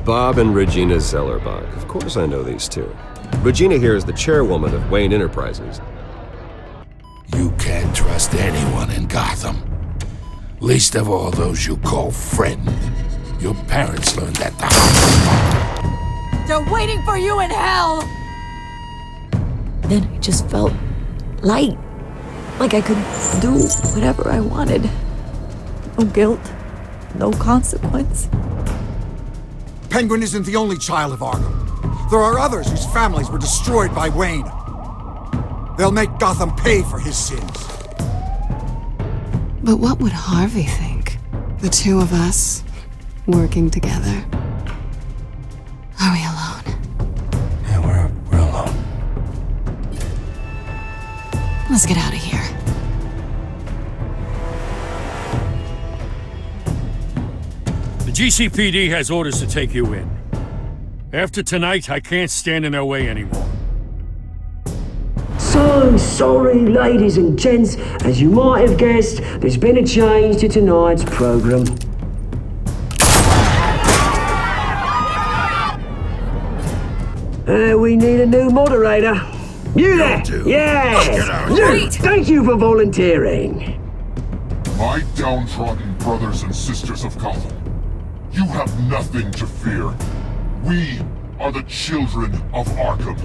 Bob and Regina Zellerbach. Of course I know these two. Regina here is the chairwoman of Wayne Enterprises. You can't trust anyone in Gotham. Least of all those you call friend. Your parents learned that the hard way. They're waiting for you in hell! Then I just felt light. Like I could do whatever I wanted. No guilt, no consequence. Penguin isn't the only child of Arkham. There are others whose families were destroyed by Wayne. They'll make Gotham pay for his sins. But what would Harvey think? The two of us, working together. Are we alone? Yeah, we're alone. Let's get out of here. The GCPD has orders to take you in. After tonight, I can't stand in their way anymore. So sorry, ladies and gents. As you might have guessed, there's been a change to tonight's program. We need a new moderator. You there? Yes! Wait! Thank you for volunteering. My downtrodden brothers and sisters of Gotham, you have nothing to fear. We are the children of Arkham.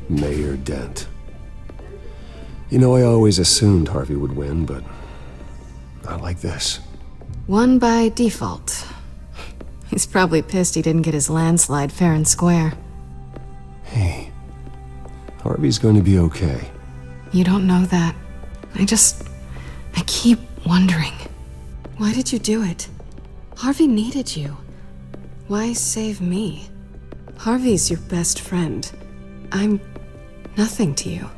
Mayor Dent. You know, I always assumed Harvey would win, but not like this. Won by default. He's probably pissed he didn't get his landslide fair and square. Hey, Harvey's going to be okay. You don't know that. I keep wondering. Why did you do it? Harvey needed you. Why save me? Harvey's your best friend. I'm nothing to you.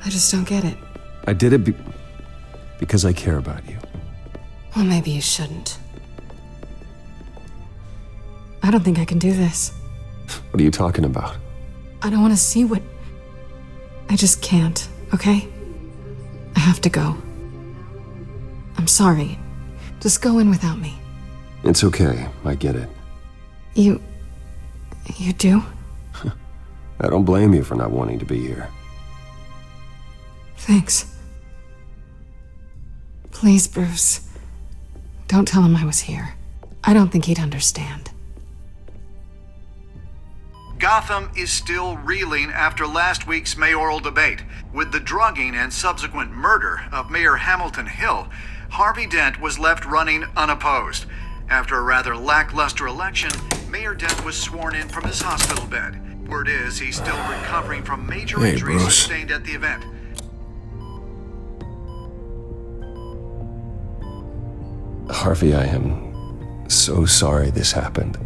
I just don't get it. I did it because I care about you. Well, maybe you shouldn't. I don't think I can do this. What are you talking about? I don't want to see what... I just can't, okay? I have to go. I'm sorry. Just go in without me. It's okay. I get it. You do? I don't blame you for not wanting to be here. Thanks. Please, Bruce. Don't tell him I was here. I don't think he'd understand. Gotham is still reeling after last week's mayoral debate. With the drugging and subsequent murder of Mayor Hamilton Hill, Harvey Dent was left running unopposed. After a rather lackluster election, Mayor Dent was sworn in from his hospital bed. Word is he's still recovering from major injuries Bruce. sustained at the event. Harvey, I am so sorry this happened.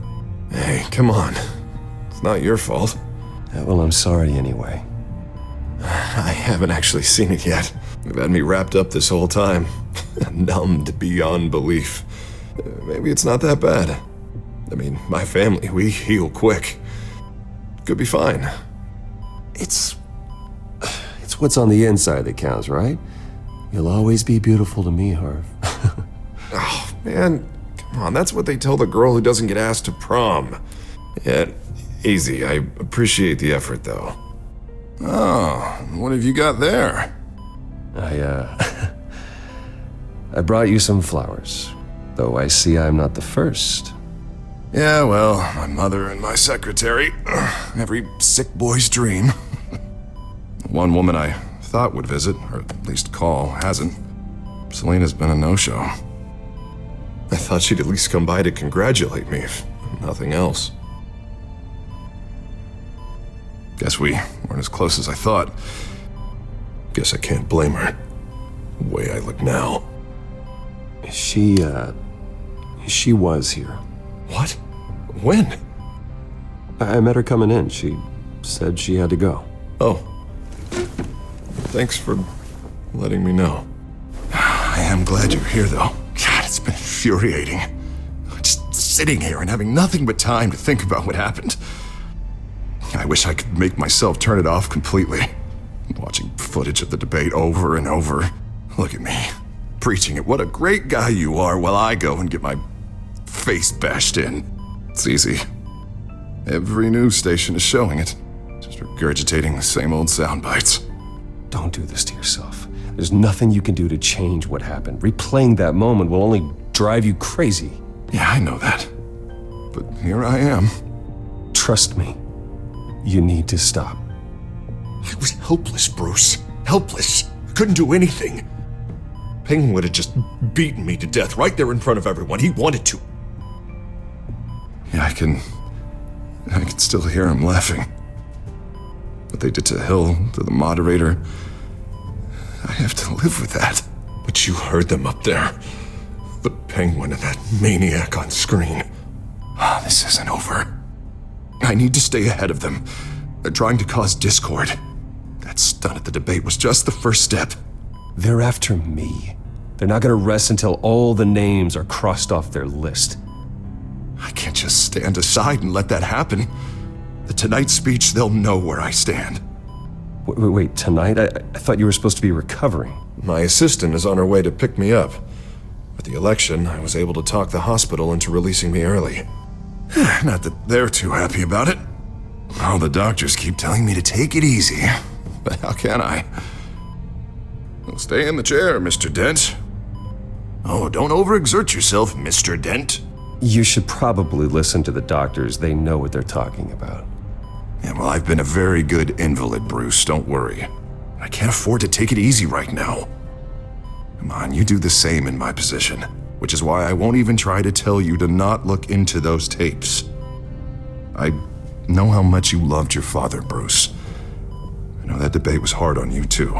Hey, come on. It's not your fault. Well, I'm sorry anyway. I haven't actually seen it yet. You've had me wrapped up this whole time. Numbed beyond belief. Maybe it's not that bad. I mean, my family, we heal quick. Could be fine. It's what's on the inside that counts, right? You'll always be beautiful to me, Harv. Oh, man. Come on, that's what they tell the girl who doesn't get asked to prom. Yeah, easy. I appreciate the effort, though. Oh, what have you got there? I brought you some flowers. Though I see I'm not the first. Yeah, well, my mother and my secretary. Every sick boy's dream. One woman I thought would visit, or at least call, hasn't. Selena's been a no-show. I thought she'd at least come by to congratulate me, if nothing else. Guess we weren't as close as I thought. Guess I can't blame her. The way I look now. She was here. What? When? I met her coming in. She said she had to go. Oh. Thanks for letting me know. I am glad you're here, though. God, it's been infuriating. Just sitting here and having nothing but time to think about what happened. I wish I could make myself turn it off completely. Watching footage of the debate over and over. Look at me, preaching at what a great guy you are while I go and get my face bashed in. It's easy. Every news station is showing it. Just regurgitating the same old sound bites. Don't do this to yourself. There's nothing you can do to change what happened. Replaying that moment will only drive you crazy. Yeah, I know that. But here I am. Trust me. You need to stop. I was helpless, Bruce. Helpless. I couldn't do anything. Penguin would have just beaten me to death right there in front of everyone. He wanted to. Yeah, I can still hear him laughing. What they did to Hill, to the moderator, I have to live with that. But you heard them up there. The Penguin and that maniac on screen. This isn't over. I need to stay ahead of them. They're trying to cause discord. That stunt at the debate was just the first step. They're after me. They're not gonna rest until all the names are crossed off their list. I can't just stand aside and let that happen. The Tonight speech, they'll know where I stand. Wait, tonight? I thought you were supposed to be recovering. My assistant is on her way to pick me up. With the election, I was able to talk the hospital into releasing me early. Not that they're too happy about it. All the doctors keep telling me to take it easy. But how can I? Well, stay in the chair, Mr. Dent. Oh, don't overexert yourself, Mr. Dent. You should probably listen to the doctors. They know what they're talking about. Yeah, well, I've been a very good invalid, Bruce. Don't worry. I can't afford to take it easy right now. Come on, you do the same in my position. Which is why I won't even try to tell you to not look into those tapes. I know how much you loved your father, Bruce. I know that debate was hard on you, too.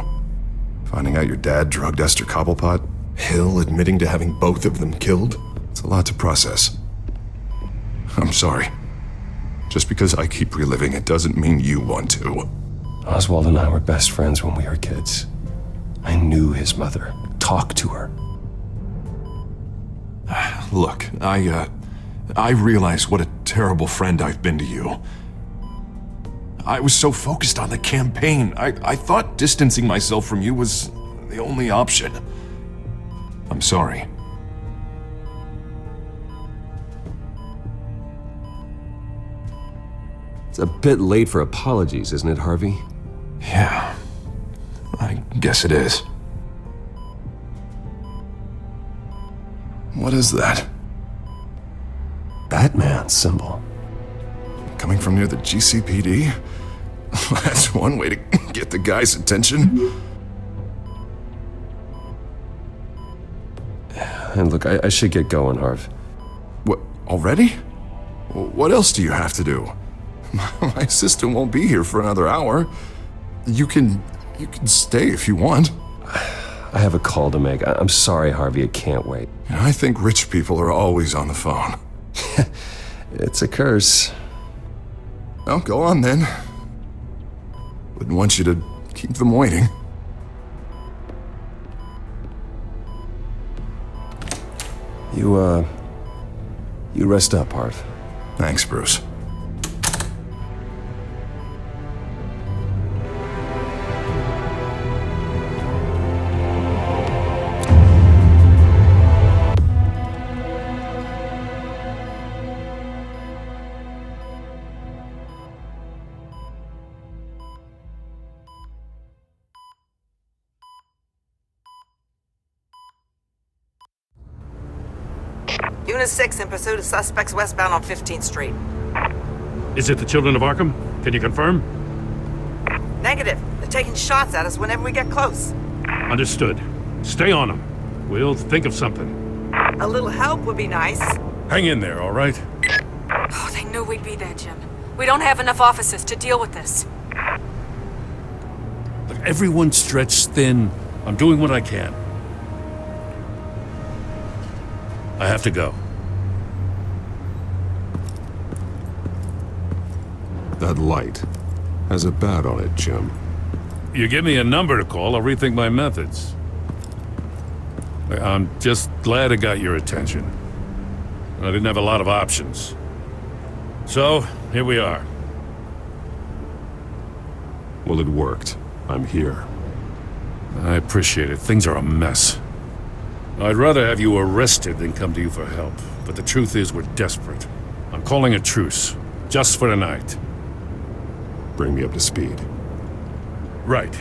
Finding out your dad drugged Esther Cobblepot, Hill admitting to having both of them killed? It's a lot to process. I'm sorry. Just because I keep reliving it doesn't mean you want to. Oswald and I were best friends when we were kids. I knew his mother. Talked to her. Look, I realize what a terrible friend I've been to you. I was so focused on the campaign. I thought distancing myself from you was the only option. I'm sorry. It's a bit late for apologies, isn't it, Harvey? Yeah, I guess it is. What is that? Batman symbol. Coming from near the GCPD? That's one way to get the guy's attention. And look, I should get going, Harv. What, already? What else do you have to do? My assistant won't be here for another hour. You can stay if you want. I have a call to make. I'm sorry, Harvey, I can't wait. I think rich people are always on the phone. It's a curse. Well, go on then. Wouldn't want you to keep them waiting. You rest up, Harv. Thanks, Bruce. Unit 6 in pursuit of suspects westbound on 15th Street. Is it the Children of Arkham? Can you confirm? Negative. They're taking shots at us whenever we get close. Understood. Stay on them. We'll think of something. A little help would be nice. Hang in there, all right? Oh, they knew we'd be there, Jim. We don't have enough officers to deal with this. Look, everyone's stretched thin. I'm doing what I can. I have to go. That light has a bat on it, Jim. You give me a number to call, I'll rethink my methods. I'm just glad it got your attention. I didn't have a lot of options. So, here we are. Well, it worked. I'm here. I appreciate it. Things are a mess. I'd rather have you arrested than come to you for help. But the truth is, we're desperate. I'm calling a truce. Just for tonight. Bring me up to speed. Right.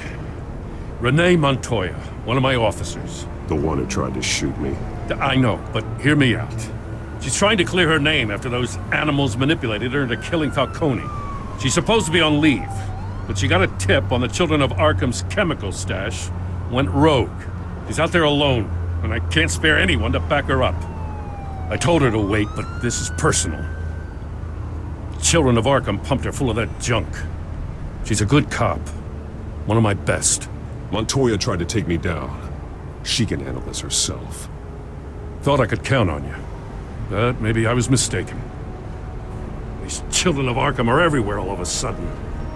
Renee Montoya, one of my officers. The one who tried to shoot me. I know, but hear me out. She's trying to clear her name after those animals manipulated her into killing Falcone. She's supposed to be on leave, but she got a tip on the Children of Arkham's chemical stash, went rogue. She's out there alone, and I can't spare anyone to back her up. I told her to wait, but this is personal. Children of Arkham pumped her full of that junk. She's a good cop. One of my best. Montoya tried to take me down. She can handle this herself. Thought I could count on you. But maybe I was mistaken. These Children of Arkham are everywhere all of a sudden.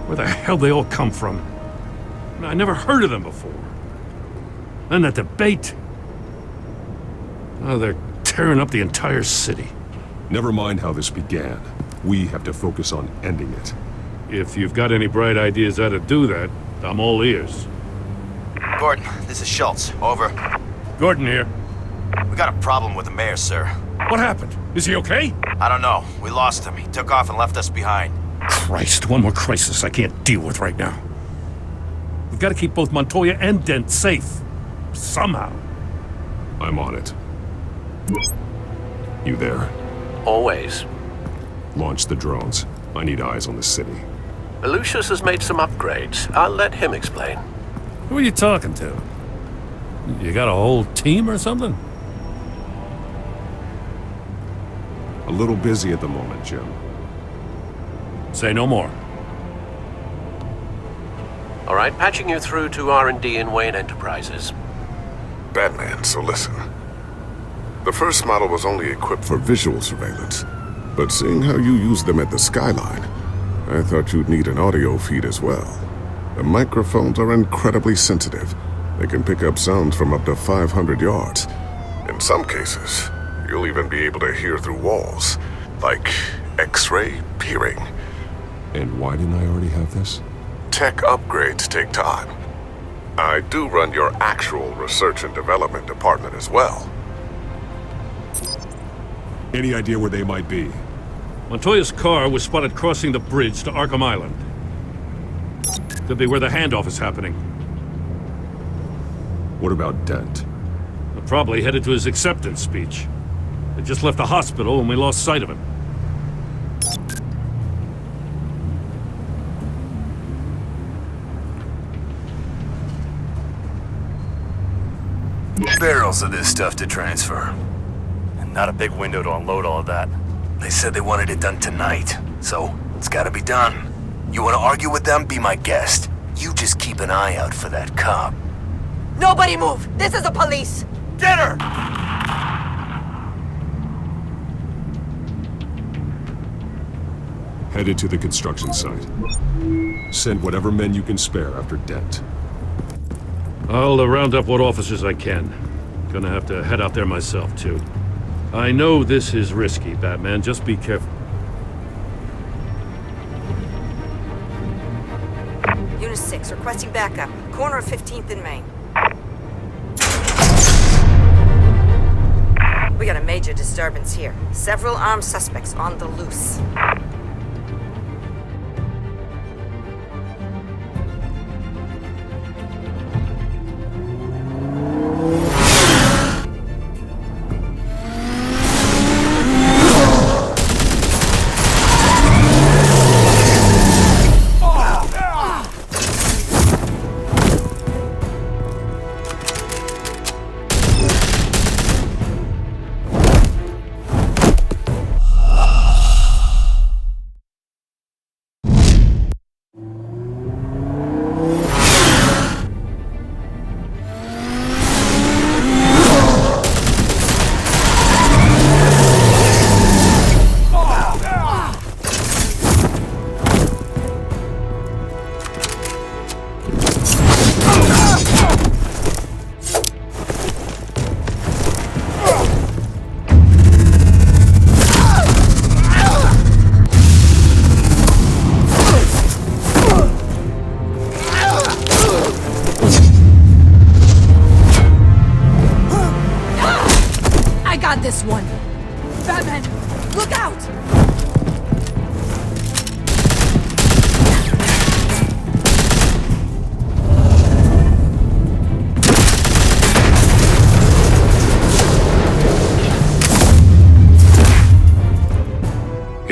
Where the hell they all come from? I never heard of them before. And that debate. Oh, they're tearing up the entire city. Never mind how this began. We have to focus on ending it. If you've got any bright ideas how to do that, I'm all ears. Gordon, this is Schultz. Over. Gordon here. We got a problem with the mayor, sir. What happened? Is he okay? I don't know. We lost him. He took off and left us behind. Christ, one more crisis I can't deal with right now. We've got to keep both Montoya and Dent safe. Somehow. I'm on it. You there? Always. Launch the drones. I need eyes on the city. Lucius has made some upgrades. I'll let him explain. Who are you talking to? You got a whole team or something? A little busy at the moment, Jim. Say no more. All right, patching you through to R&D in Wayne Enterprises. Batman, so listen. The first model was only equipped for visual surveillance, but seeing how you use them at the skyline, I thought you'd need an audio feed as well. The microphones are incredibly sensitive. They can pick up sounds from up to 500 yards. In some cases, you'll even be able to hear through walls, like X-ray peering. And why didn't I already have this? Tech upgrades take time. I do run your actual research and development department as well. Any idea where they might be? Montoya's car was spotted crossing the bridge to Arkham Island. Could be where the handoff is happening. What about Dent? They're probably headed to his acceptance speech. They just left the hospital and we lost sight of him. Barrels of this stuff to transfer. And not a big window to unload all of that. They said they wanted it done tonight, so it's gotta be done. You wanna argue with them? Be my guest. You just keep an eye out for that cop. Nobody move! This is the police! Get her! Headed to the construction site. Send whatever men you can spare after Dent. I'll round up what officers I can. Gonna have to head out there myself, too. I know this is risky, Batman. Just be careful. Unit 6, requesting backup. Corner of 15th and Main. We got a major disturbance here. Several armed suspects on the loose.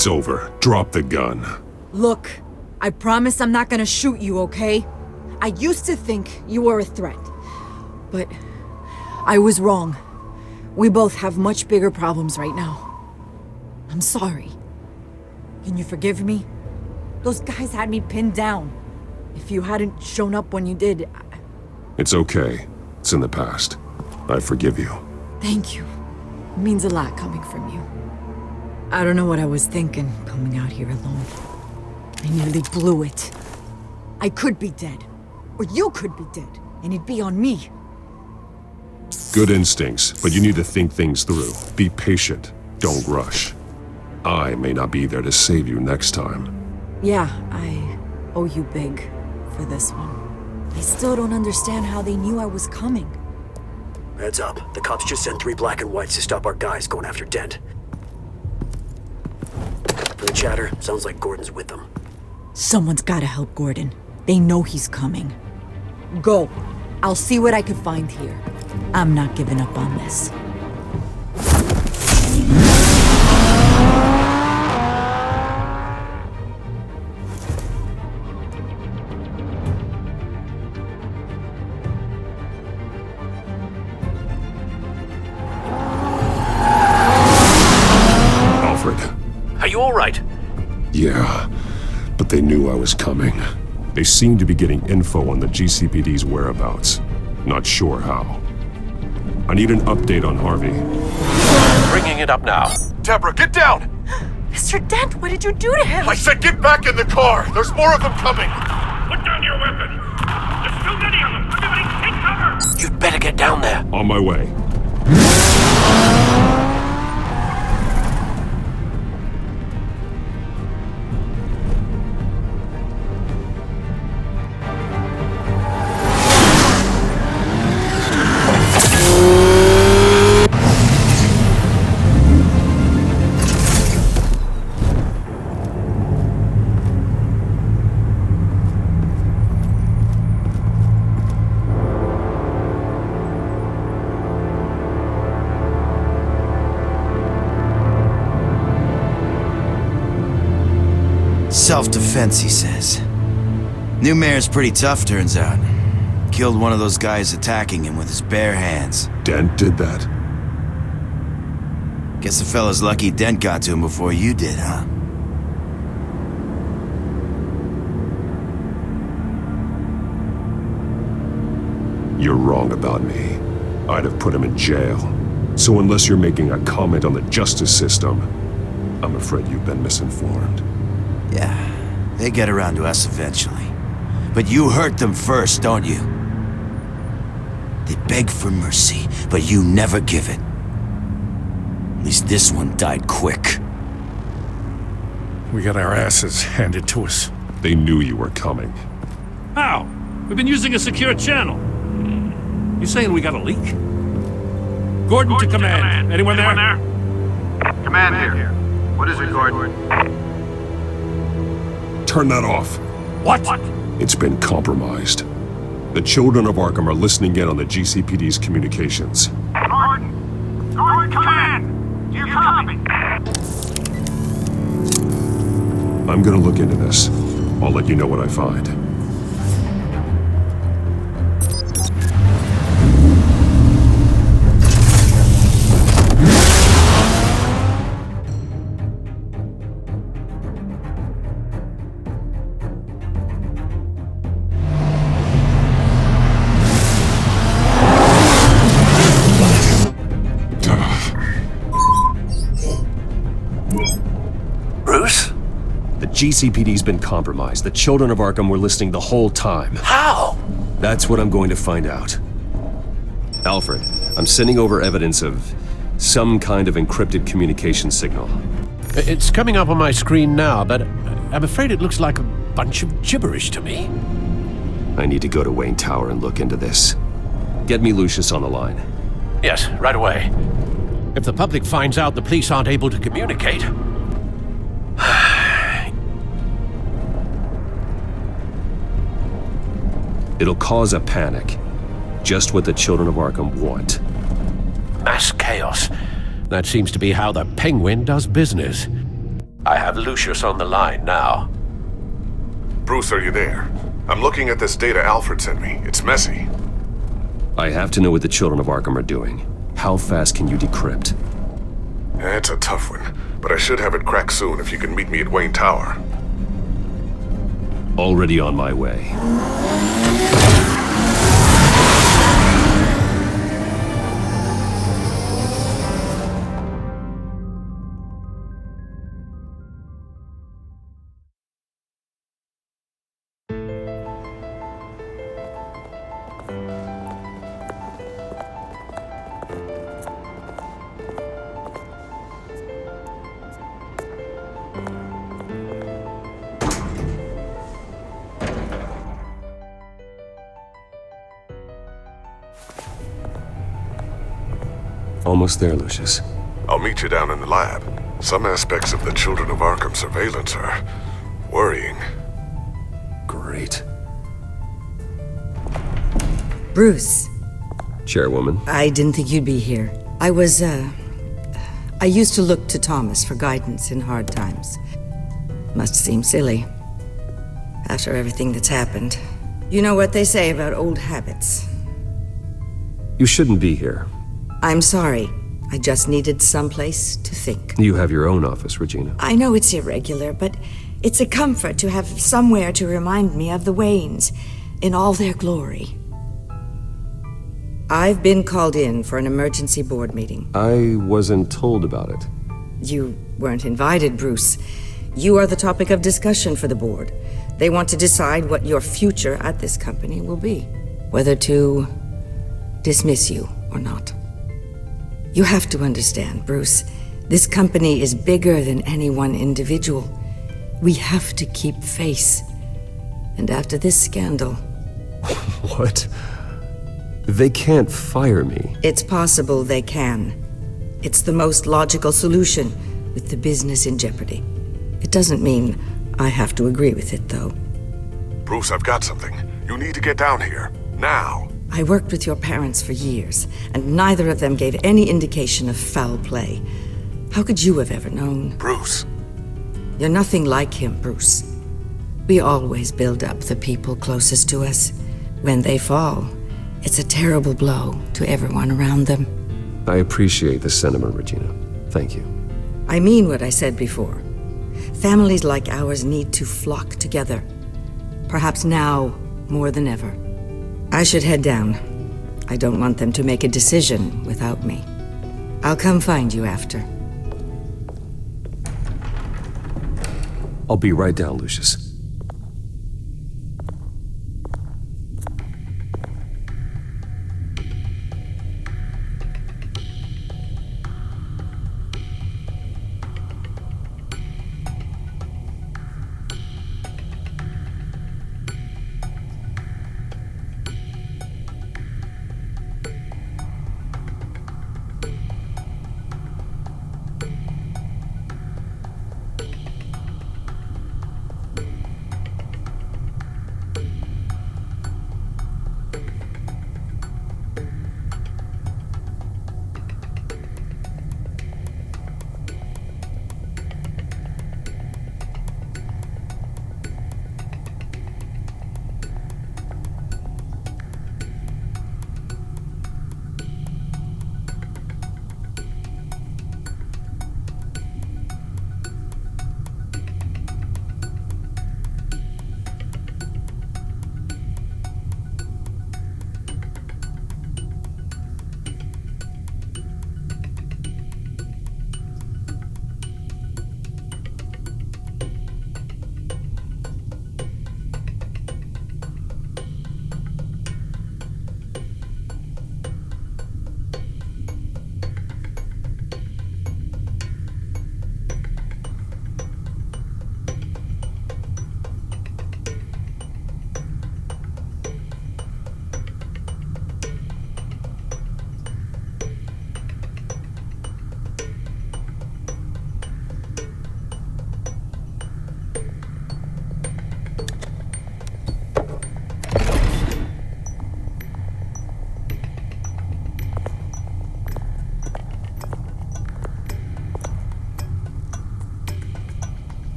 It's over. Drop the gun. Look, I promise I'm not gonna shoot you, okay? I used to think you were a threat, but I was wrong. We both have much bigger problems right now. I'm sorry. Can you forgive me? Those guys had me pinned down. If you hadn't shown up when you did, It's okay. It's in the past. I forgive you. Thank you. It means a lot coming from you. I don't know what I was thinking coming out here alone. I nearly blew it. I could be dead. Or you could be dead. And it'd be on me. Good instincts, but you need to think things through. Be patient. Don't rush. I may not be there to save you next time. Yeah, I owe you big for this one. I still don't understand how they knew I was coming. Heads up. The cops just sent 3 black and whites to stop our guys going after Dent. From the chatter, sounds like Gordon's with them. Someone's gotta help Gordon. They know he's coming. Go. I'll see what I can find here. I'm not giving up on this. Are you all right? Yeah, but they knew I was coming. They seem to be getting info on the GCPD's whereabouts. Not sure how. I need an update on Harvey. Bringing it up now. Deborah, get down! Mr. Dent, what did you do to him? I said get back in the car! There's more of them coming! Put down your weapon! There's too many of them! Everybody take cover! You'd better get down there. On my way. Self-defense, he says. New mayor's pretty tough, turns out. Killed one of those guys attacking him with his bare hands. Dent did that? Guess the fella's lucky Dent got to him before you did, huh? You're wrong about me. I'd have put him in jail. So unless you're making a comment on the justice system, I'm afraid you've been misinformed. Yeah, they get around to us eventually. But you hurt them first, don't you? They beg for mercy, but you never give it. At least this one died quick. We got our asses handed to us. They knew you were coming. How? We've been using a secure channel. You saying we got a leak? Gordon to command. Anyone there? Command here. What is it, Gordon? Turn that off. What? It's been compromised. The children of Arkham are listening in on the GCPD's communications. Gordon! Gordon, command! Do you copy? I'm gonna look into this. I'll let you know what I find. GCPD's been compromised. The children of Arkham were listening the whole time. How? That's what I'm going to find out. Alfred, I'm sending over evidence of some kind of encrypted communication signal. It's coming up on my screen now, but I'm afraid it looks like a bunch of gibberish to me. I need to go to Wayne Tower and look into this. Get me Lucius on the line. Yes, right away. If the public finds out the police aren't able to communicate... It'll cause a panic. Just what the children of Arkham want. Mass chaos. That seems to be how the Penguin does business. I have Lucius on the line now. Bruce, are you there? I'm looking at this data Alfred sent me. It's messy. I have to know what the children of Arkham are doing. How fast can you decrypt? It's a tough one, but I should have it cracked soon if you can meet me at Wayne Tower. Already on my way. Almost there, Lucius. I'll meet you down in the lab. Some aspects of the Children of Arkham surveillance are worrying. Great. Bruce. Chairwoman. I didn't think you'd be here. I used to look to Thomas for guidance in hard times. Must seem silly. After everything that's happened. You know what they say about old habits. You shouldn't be here. I'm sorry. I just needed someplace to think. You have your own office, Regina. I know it's irregular, but it's a comfort to have somewhere to remind me of the Waynes in all their glory. I've been called in for an emergency board meeting. I wasn't told about it. You weren't invited, Bruce. You are the topic of discussion for the board. They want to decide what your future at this company will be. Whether to dismiss you or not. You have to understand, Bruce. This company is bigger than any one individual. We have to keep face. And after this scandal... What? They can't fire me. It's possible they can. It's the most logical solution, with the business in jeopardy. It doesn't mean I have to agree with it, though. Bruce, I've got something. You need to get down here. Now. I worked with your parents for years, and neither of them gave any indication of foul play. How could you have ever known? Bruce. You're nothing like him, Bruce. We always build up the people closest to us. When they fall, it's a terrible blow to everyone around them. I appreciate the sentiment, Regina. Thank you. I mean what I said before. Families like ours need to flock together. Perhaps now more than ever. I should head down. I don't want them to make a decision without me. I'll come find you after. I'll be right down, Lucius.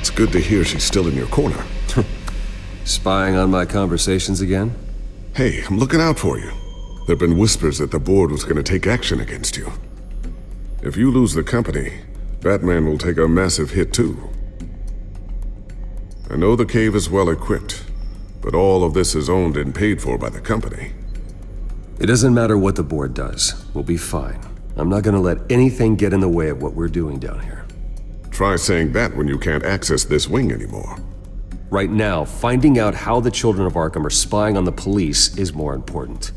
It's good to hear she's still in your corner. Spying on my conversations again? Hey, I'm looking out for you. There've been whispers that the board was gonna take action against you. If you lose the company, Batman will take a massive hit too. I know the cave is well equipped, but all of this is owned and paid for by the company. It doesn't matter what the board does. We'll be fine. I'm not gonna let anything get in the way of what we're doing down here. Try saying that when you can't access this wing anymore. Right now, finding out how the Children of Arkham are spying on the police is more important.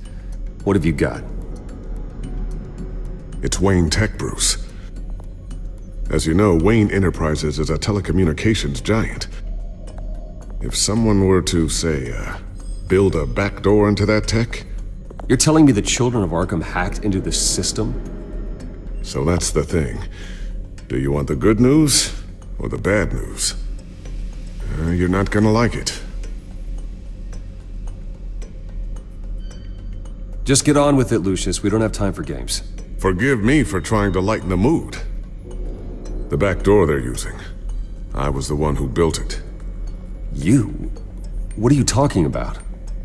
What have you got? It's Wayne Tech, Bruce. As you know, Wayne Enterprises is a telecommunications giant. If someone were to, say, build a backdoor into that tech... You're telling me the Children of Arkham hacked into the system? So that's the thing. Do you want the good news or the bad news? You're not gonna like it. Just get on with it, Lucius. We don't have time for games. Forgive me for trying to lighten the mood. The back door they're using. I was the one who built it. You? What are you talking about?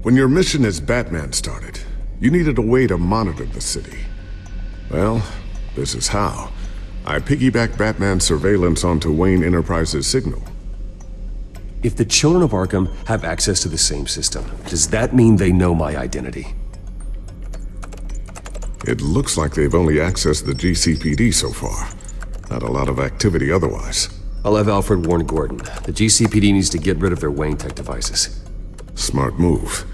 When your mission as Batman started, you needed a way to monitor the city. Well, this is how. I piggybacked Batman's surveillance onto Wayne Enterprises' signal. If the Children of Arkham have access to the same system, does that mean they know my identity? It looks like they've only accessed the GCPD so far. Not a lot of activity otherwise. I'll have Alfred warn Gordon. The GCPD needs to get rid of their Wayne Tech devices. Smart move.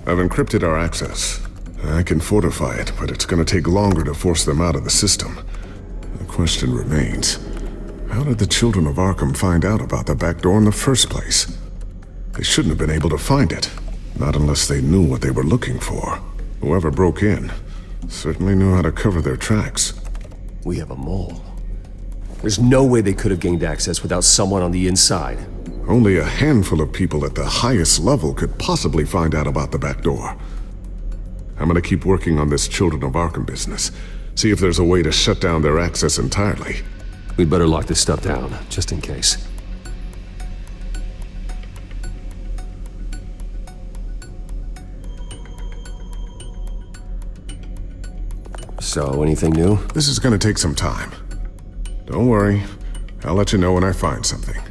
I've encrypted our access. I can fortify it, but it's gonna take longer to force them out of the system. The question remains, how did the Children of Arkham find out about the back door in the first place? They shouldn't have been able to find it. Not unless they knew what they were looking for. Whoever broke in certainly knew how to cover their tracks. We have a mole. There's no way they could have gained access without someone on the inside. Only a handful of people at the highest level could possibly find out about the back door. I'm gonna keep working on this Children of Arkham business. See if there's a way to shut down their access entirely. We'd better lock this stuff down, just in case. So, anything new? This is gonna take some time. Don't worry. I'll let you know when I find something.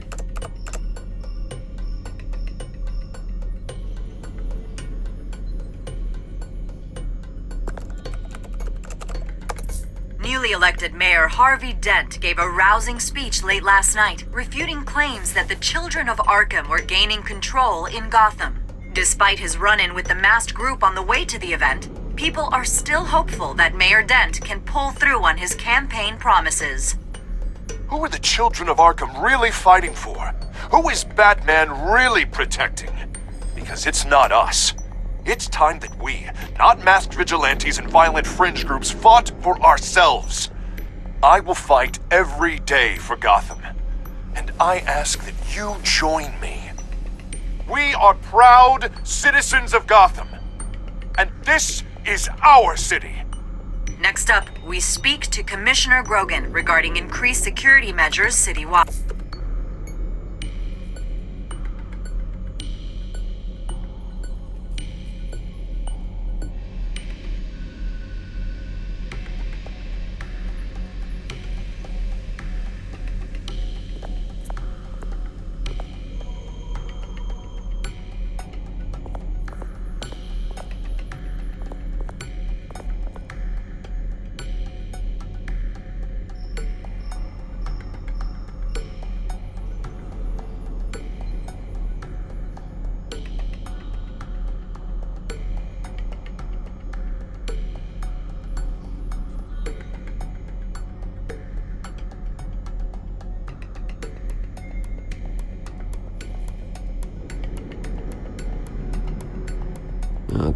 Newly elected Mayor Harvey Dent gave a rousing speech late last night, refuting claims that the Children of Arkham were gaining control in Gotham. Despite his run-in with the masked group on the way to the event, people are still hopeful that Mayor Dent can pull through on his campaign promises. Who are the Children of Arkham really fighting for? Who is Batman really protecting? Because it's not us. It's time that we, not masked vigilantes and violent fringe groups, fought for ourselves. I will fight every day for Gotham. And I ask that you join me. We are proud citizens of Gotham. And this is our city. Next up, we speak to Commissioner Grogan regarding increased security measures citywide.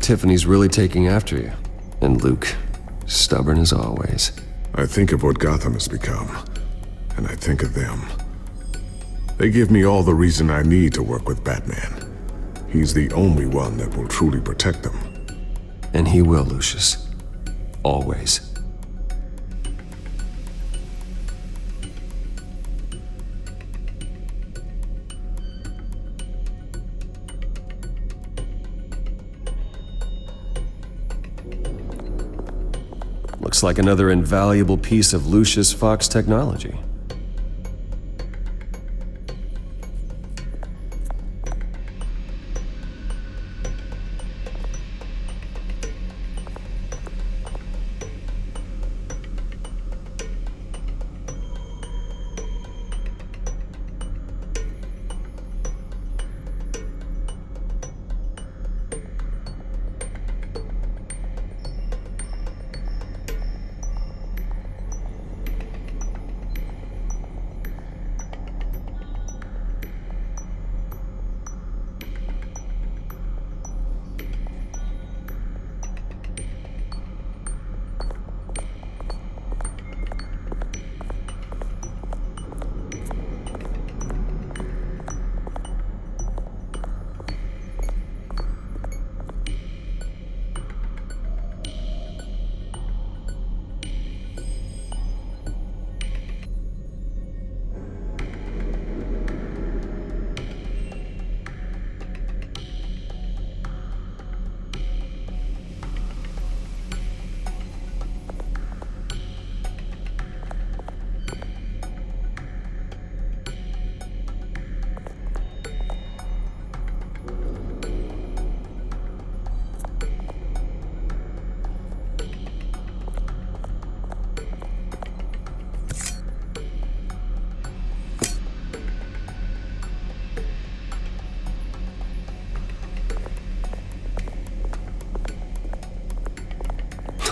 Tiffany's really taking after you. And Luke, stubborn as always. I think of what Gotham has become, and I think of them. They give me all the reason I need to work with Batman. He's the only one that will truly protect them. And he will, Lucius. Always. Looks like another invaluable piece of Lucius Fox technology.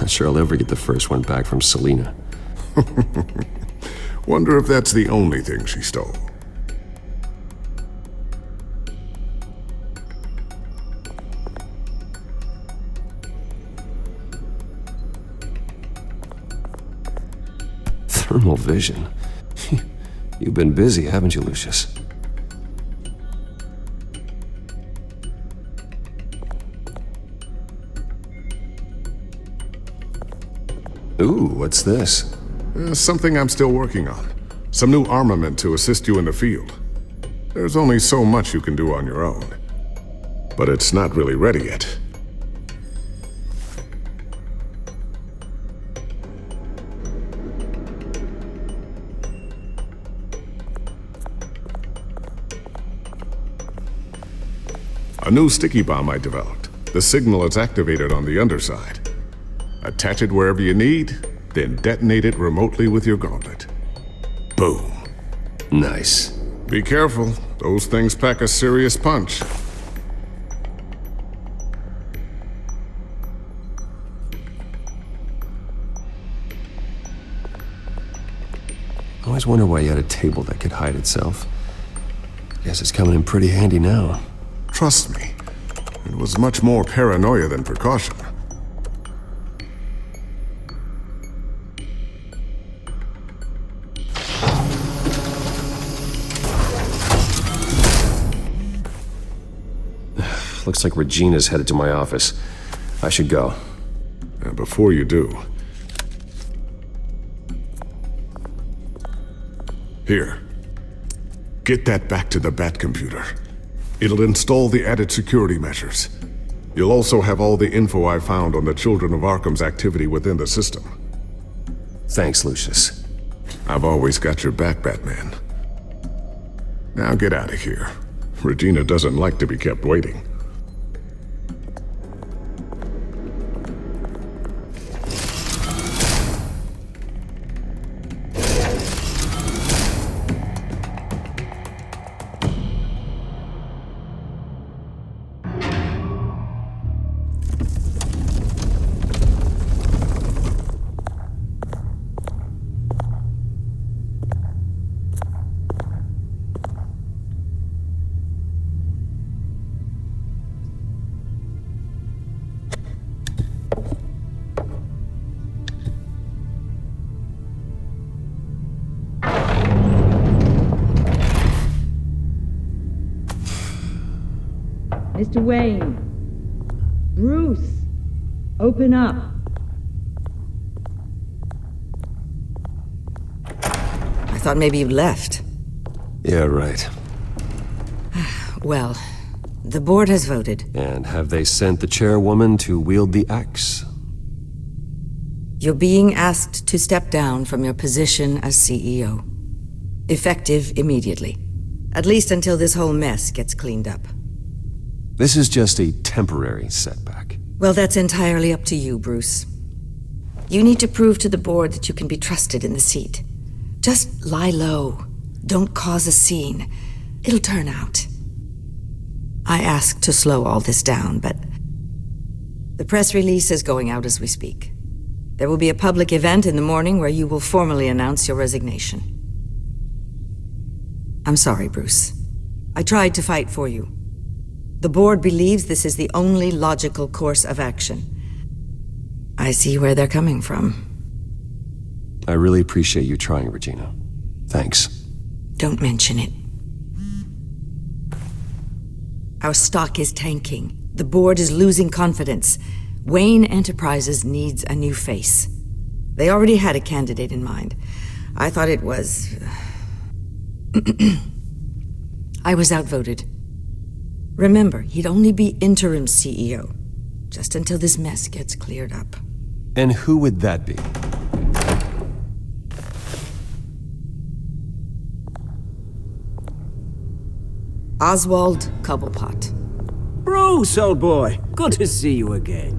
Not sure I'll ever get the first one back from Selina. Wonder if that's the only thing she stole. Thermal vision. You've been busy, haven't you, Lucius? Ooh, what's this? Something I'm still working on. Some new armament to assist you in the field. There's only so much you can do on your own. But it's not really ready yet. A new sticky bomb I developed. The signal is activated on the underside. Attach it wherever you need, then detonate it remotely with your gauntlet. Boom. Nice. Be careful. Those things pack a serious punch. I always wonder why you had a table that could hide itself. Guess it's coming in pretty handy now. Trust me, it was much more paranoia than precaution. Looks like Regina's headed to my office. I should go. And before you do... Here. Get that back to the Bat computer. It'll install the added security measures. You'll also have all the info I found on the Children of Arkham's activity within the system. Thanks, Lucius. I've always got your back, Batman. Now get out of here. Regina doesn't like to be kept waiting. Mr. Wayne. Bruce. Open up. I thought maybe you left. Yeah, right. Well, the board has voted. And have they sent the chairwoman to wield the axe? You're being asked to step down from your position as CEO. Effective immediately. At least until this whole mess gets cleaned up. This is just a temporary setback. Well, that's entirely up to you, Bruce. You need to prove to the board that you can be trusted in the seat. Just lie low. Don't cause a scene. It'll turn out. I asked to slow all this down, but the press release is going out as we speak. There will be a public event in the morning where you will formally announce your resignation. I'm sorry, Bruce. I tried to fight for you. The board believes this is the only logical course of action. I see where they're coming from. I really appreciate you trying, Regina. Thanks. Don't mention it. Our stock is tanking. The board is losing confidence. Wayne Enterprises needs a new face. They already had a candidate in mind. I thought it was... I was outvoted. Remember, he'd only be interim CEO, just until this mess gets cleared up. And who would that be? Oswald Cobblepot. Bruce, old boy. Good to see you again.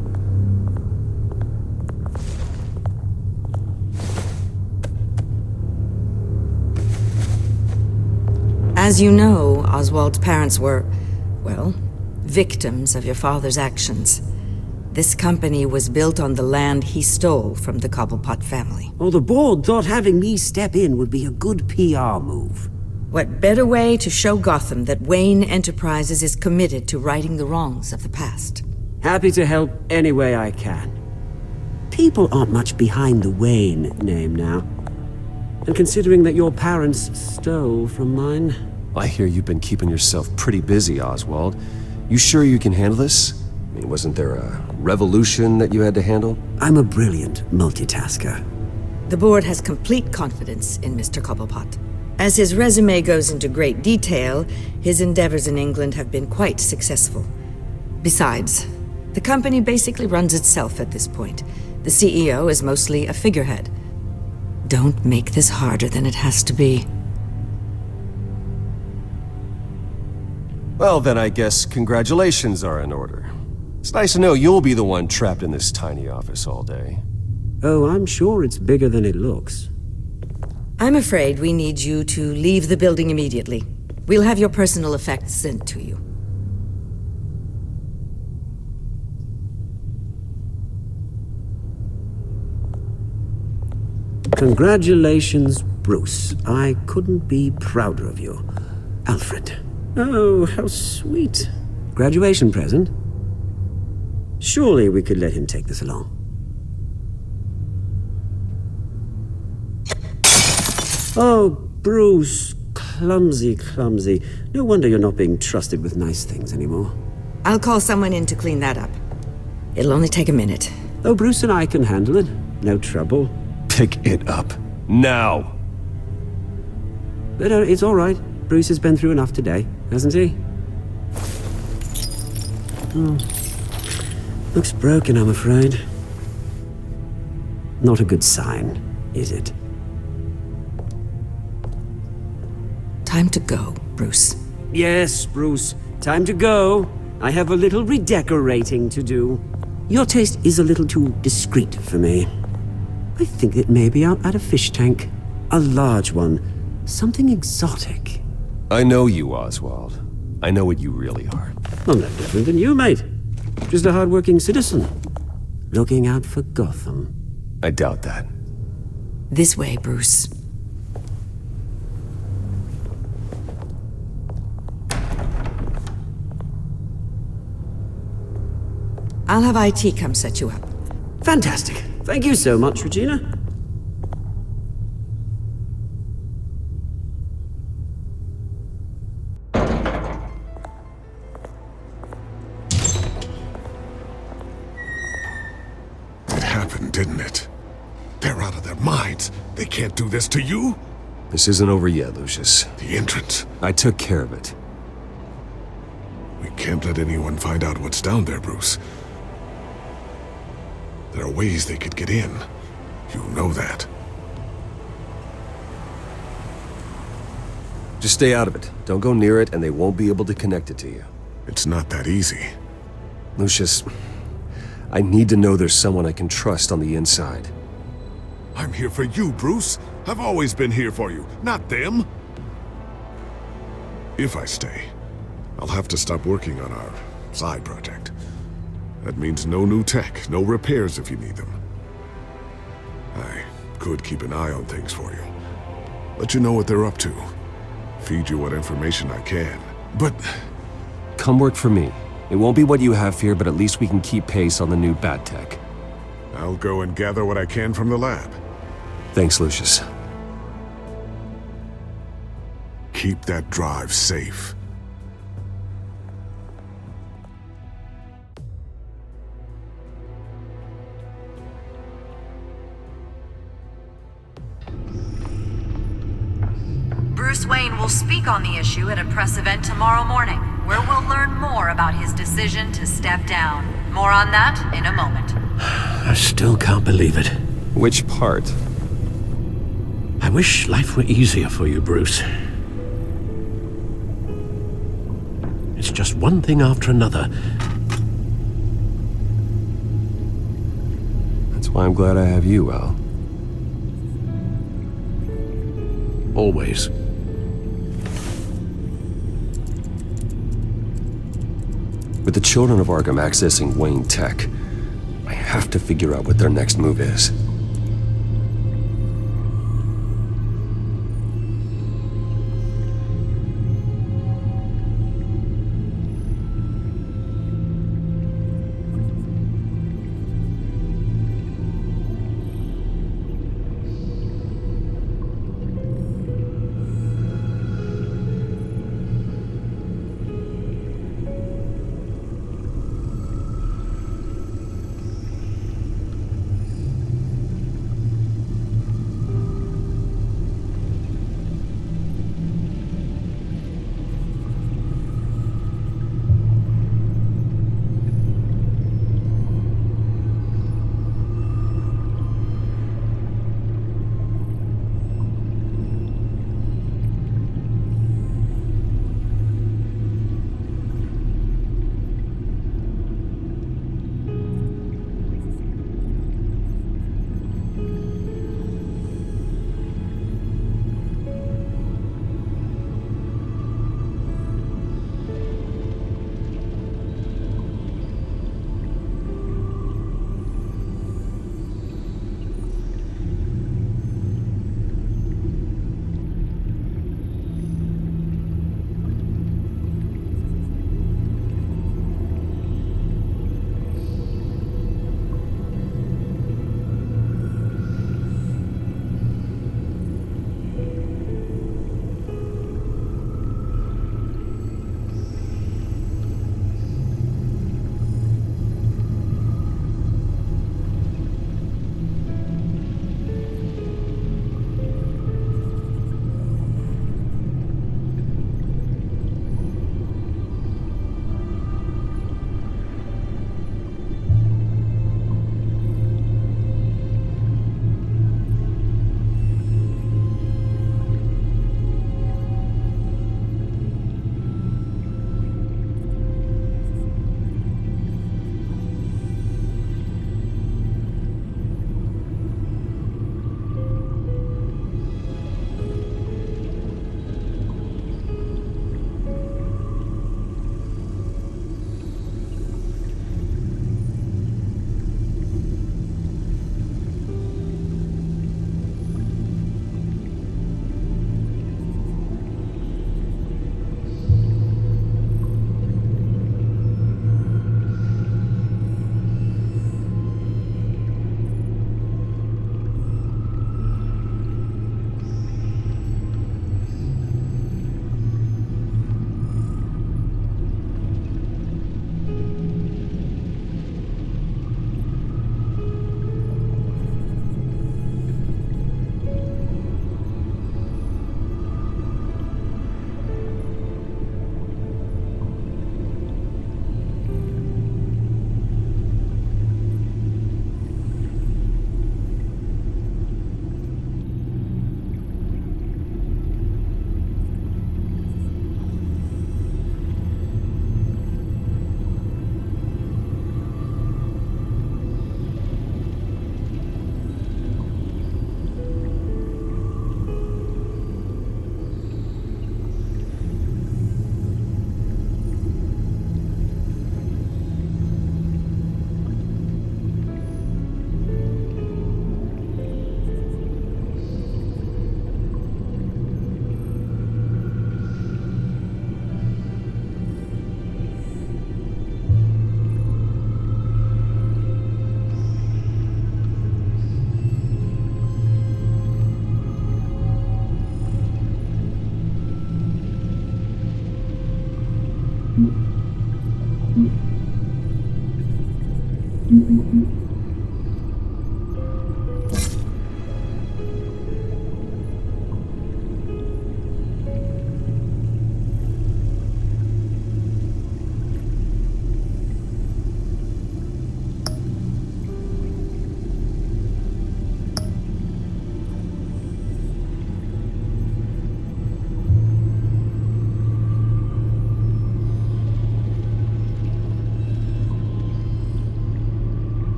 As you know, Oswald's parents were, well, victims of your father's actions. This company was built on the land he stole from the Cobblepot family. Well, the board thought having me step in would be a good PR move. What better way to show Gotham that Wayne Enterprises is committed to righting the wrongs of the past? Happy to help any way I can. People aren't much behind the Wayne name now. And considering that your parents stole from mine... I hear you've been keeping yourself pretty busy, Oswald. You sure you can handle this? I mean, wasn't there a revolution that you had to handle? I'm a brilliant multitasker. The board has complete confidence in Mr. Cobblepot. As his resume goes into great detail, his endeavors in England have been quite successful. Besides, the company basically runs itself at this point. The CEO is mostly a figurehead. Don't make this harder than it has to be. Well, then I guess congratulations are in order. It's nice to know you'll be the one trapped in this tiny office all day. Oh, I'm sure it's bigger than it looks. I'm afraid we need you to leave the building immediately. We'll have your personal effects sent to you. Congratulations, Bruce. I couldn't be prouder of you. Alfred. Oh, how sweet. Graduation present? Surely we could let him take this along. Oh, Bruce. Clumsy, clumsy. No wonder you're not being trusted with nice things anymore. I'll call someone in to clean that up. It'll only take a minute. Oh, Bruce and I can handle it. No trouble. Pick it up. Now! But it's all right. Bruce has been through enough today, hasn't he? Oh. Looks broken, I'm afraid. Not a good sign, is it? Time to go, Bruce. Yes, Bruce. Time to go. I have a little redecorating to do. Your taste is a little too discreet for me. I think that maybe I'll add a fish tank. A large one. Something exotic. I know you, Oswald. I know what you really are. I'm no different than you, mate. Just a hard-working citizen. Looking out for Gotham. I doubt that. This way, Bruce. I'll have IT come set you up. Fantastic. Thank you so much, Regina. They can't do this to you? This isn't over yet, Lucius. The entrance. I took care of it. We can't let anyone find out what's down there, Bruce. There are ways they could get in. You know that. Just stay out of it. Don't go near it, and they won't be able to connect it to you. It's not that easy. Lucius, I need to know there's someone I can trust on the inside. I'm here for you, Bruce. I've always been here for you, not them. If I stay, I'll have to stop working on our side project. That means no new tech, no repairs if you need them. I could keep an eye on things for you. Let you know what they're up to. Feed you what information I can. But... Come work for me. It won't be what you have here, but at least we can keep pace on the new bat tech. I'll go and gather what I can from the lab. Thanks, Lucius. Keep that drive safe. Bruce Wayne will speak on the issue at a press event tomorrow morning, where we'll learn more about his decision to step down. More on that in a moment. I still can't believe it. Which part? I wish life were easier for you, Bruce. It's just one thing after another. That's why I'm glad I have you, Al. Always. With the children of Arkham accessing Wayne Tech, I have to figure out what their next move is.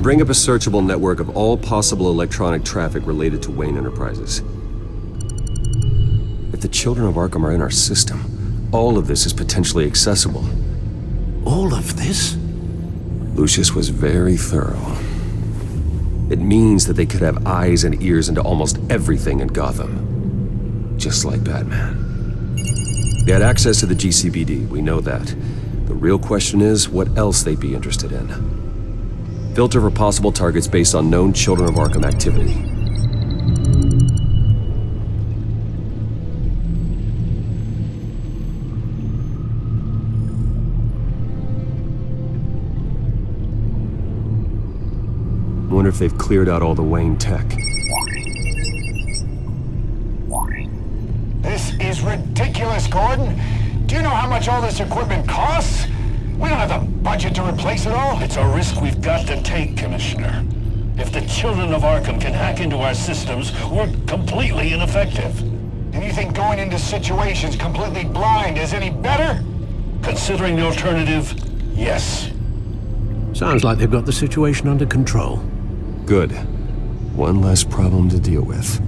Bring up a searchable network of all possible electronic traffic related to Wayne Enterprises. If the children of Arkham are in our system, all of this is potentially accessible. All of this? Lucius was very thorough. It means that they could have eyes and ears into almost everything in Gotham. Just like Batman. They had access to the GCPD, we know that. The real question is what else they'd be interested in. Filter for possible targets based on known Children of Arkham activity. Wonder if they've cleared out all the Wayne tech. This is ridiculous, Gordon. Do you know how much all this equipment costs? We don't have the budget to replace it all. It's a risk we've got to take, Commissioner. If the children of Arkham can hack into our systems, we're completely ineffective. And you think going into situations completely blind is any better? Considering the alternative, yes. Sounds like they've got the situation under control. Good. One less problem to deal with.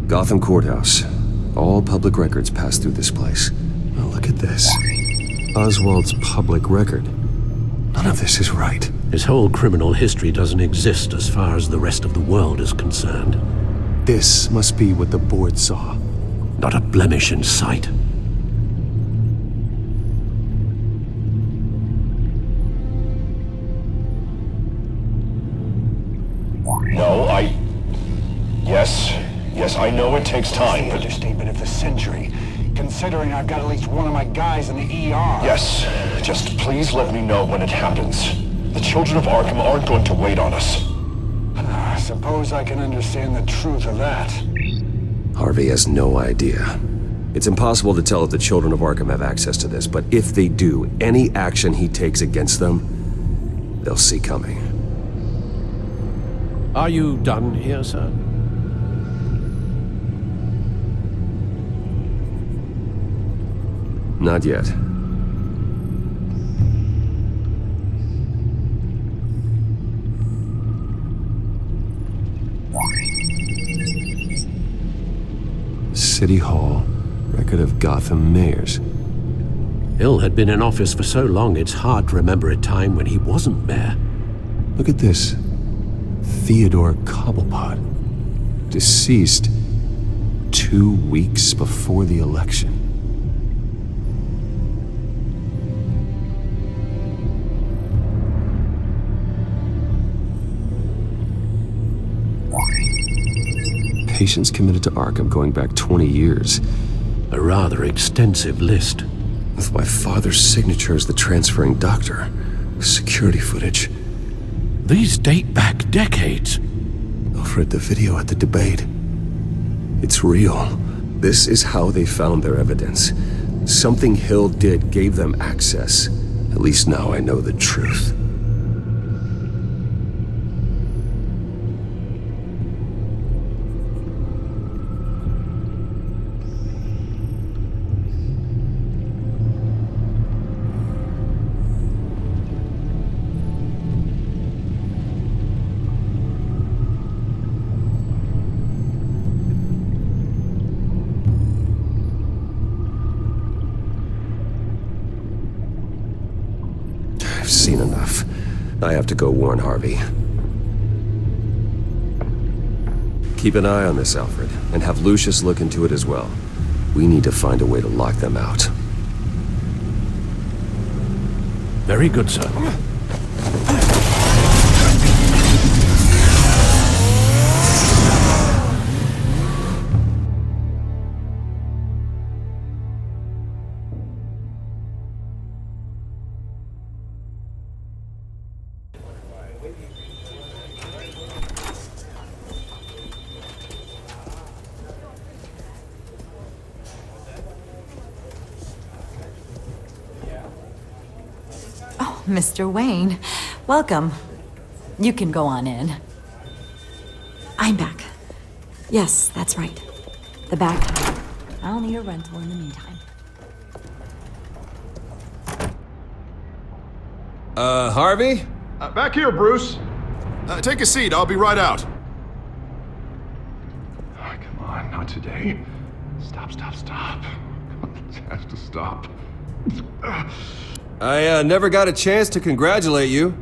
Gotham Courthouse. All public records pass through this place. Oh, look at this. Oswald's public record. None of this is right. His whole criminal history doesn't exist as far as the rest of the world is concerned. This must be what the board saw. Not a blemish in sight. No, Yes, I know it takes time, but... understatement of the century, considering I've got at least one of my guys in the ER. Yes, just please let me know when it happens. The children of Arkham aren't going to wait on us. I suppose I can understand the truth of that. Harvey has no idea. It's impossible to tell if the children of Arkham have access to this, but if they do, any action he takes against them, they'll see coming. Are you done here, sir? Not yet. City Hall, record of Gotham mayors. Hill had been in office for so long, it's hard to remember a time when he wasn't mayor. Look at this. Theodore Cobblepot. Deceased 2 weeks before the election. Patients committed to Arkham going back 20 years. A rather extensive list. With my father's signature as the transferring doctor. Security footage. These date back decades. I've read the video at the debate. It's real. This is how they found their evidence. Something Hill did gave them access. At least now I know the truth. Seen enough. I have to go warn Harvey. Keep an eye on this, Alfred, and have Lucius look into it as well. We need to find a way to lock them out. Very good, sir. Mr. Wayne, welcome. You can go on in. I'm back. Yes, that's right. The back. I'll need a rental in the meantime. Harvey? Back here, Bruce. Take a seat, I'll be right out. Oh, come on, not today. Stop. This has to stop. I never got a chance to congratulate you.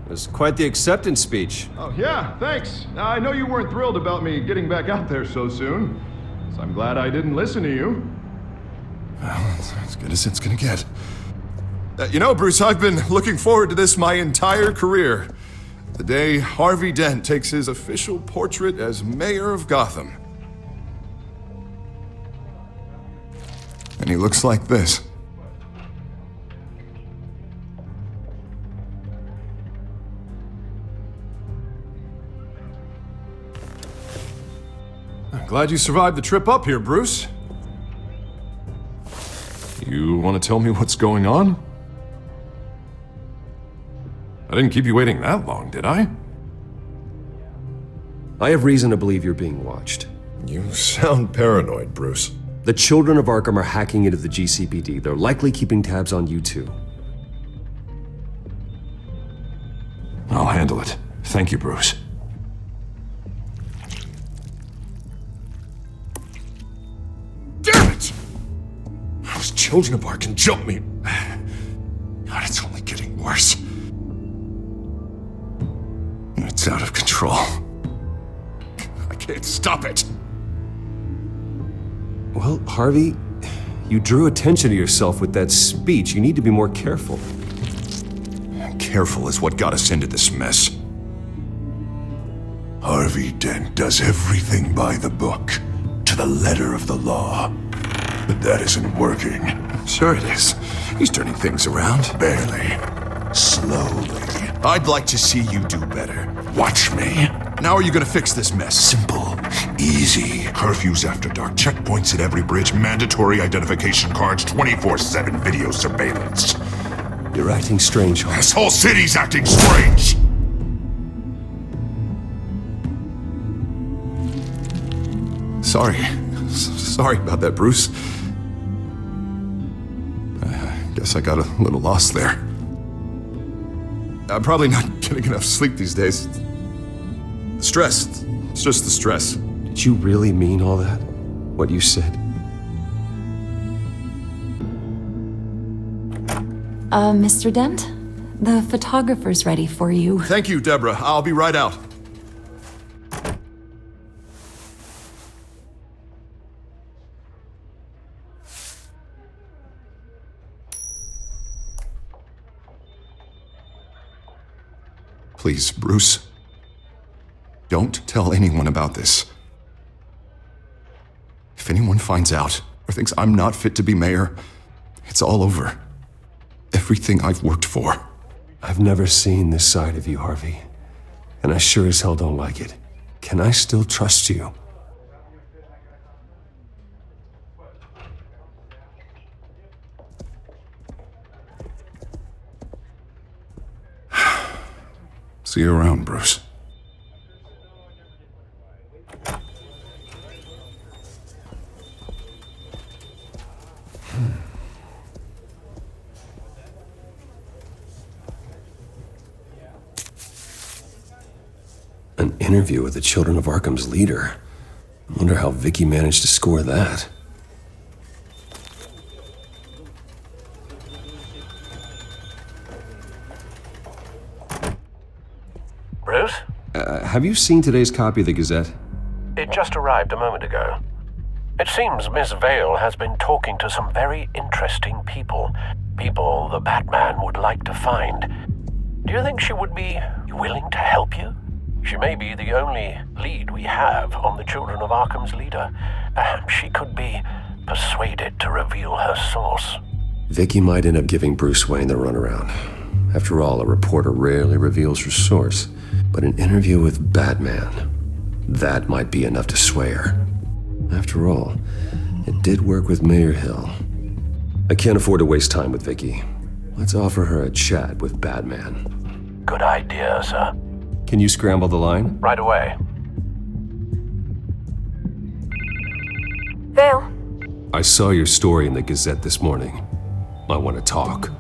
It was quite the acceptance speech. Oh, yeah, thanks. I know you weren't thrilled about me getting back out there so soon, so I'm glad I didn't listen to you. Well, it's as good as it's gonna get. You know, Bruce, I've been looking forward to this my entire career. The day Harvey Dent takes his official portrait as mayor of Gotham. And he looks like this. I'm glad you survived the trip up here, Bruce. You want to tell me what's going on? I didn't keep you waiting that long, did I? I have reason to believe you're being watched. You sound paranoid, Bruce. The children of Arkham are hacking into the GCPD. They're likely keeping tabs on you too. I'll handle it. Thank you, Bruce. Damn it! Those children of Arkham jumped me. God, it's only getting worse. It's out of control. I can't stop it. Well, Harvey, you drew attention to yourself with that speech. You need to be more careful. Careful is what got us into this mess. Harvey Dent does everything by the book, to the letter of the law. But that isn't working. Sure it is. He's turning things around. Barely. Slowly. I'd like to see you do better. Watch me. Now are you gonna fix this mess? Simple. Easy. Curfews after dark. Checkpoints at every bridge. Mandatory identification cards. 24/7 video surveillance. You're acting strange, Harvey. This whole city's acting strange! Sorry about that, Bruce. I guess I got a little lost there. I'm probably not getting enough sleep these days. The stress. It's just the stress. Did you really mean all that? What you said? Mr. Dent? The photographer's ready for you. Thank you, Deborah. I'll be right out. Please, Bruce. Don't tell anyone about this. If anyone finds out or thinks I'm not fit to be mayor, it's all over. Everything I've worked for. I've never seen this side of you, Harvey. And I sure as hell don't like it. Can I still trust you? See you around, Bruce. An interview with the Children of Arkham's leader. I wonder how Vicky managed to score that. Bruce? Have you seen today's copy of the Gazette? It just arrived a moment ago. It seems Miss Vale has been talking to some very interesting people. People the Batman would like to find. Do you think she would be willing to help you? She may be the only lead we have on the Children of Arkham's leader. Perhaps she could be persuaded to reveal her source. Vicky might end up giving Bruce Wayne the runaround. After all, a reporter rarely reveals her source. But an interview with Batman, that might be enough to sway her. After all, it did work with Mayor Hill. I can't afford to waste time with Vicky. Let's offer her a chat with Batman. Good idea, sir. Can you scramble the line? Right away. Vale. I saw your story in the Gazette this morning. I want to talk.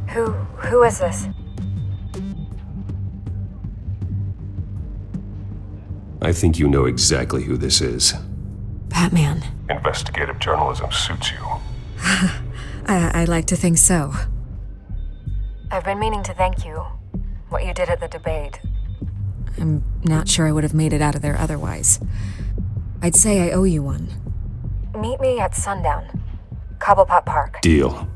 Who is this? I think you know exactly who this is. Batman. Investigative journalism suits you. I like to think so. I've been meaning to thank you. What you did at the debate. I'm not sure I would have made it out of there otherwise. I'd say I owe you one. Meet me at sundown. Cobblepot Park. Deal.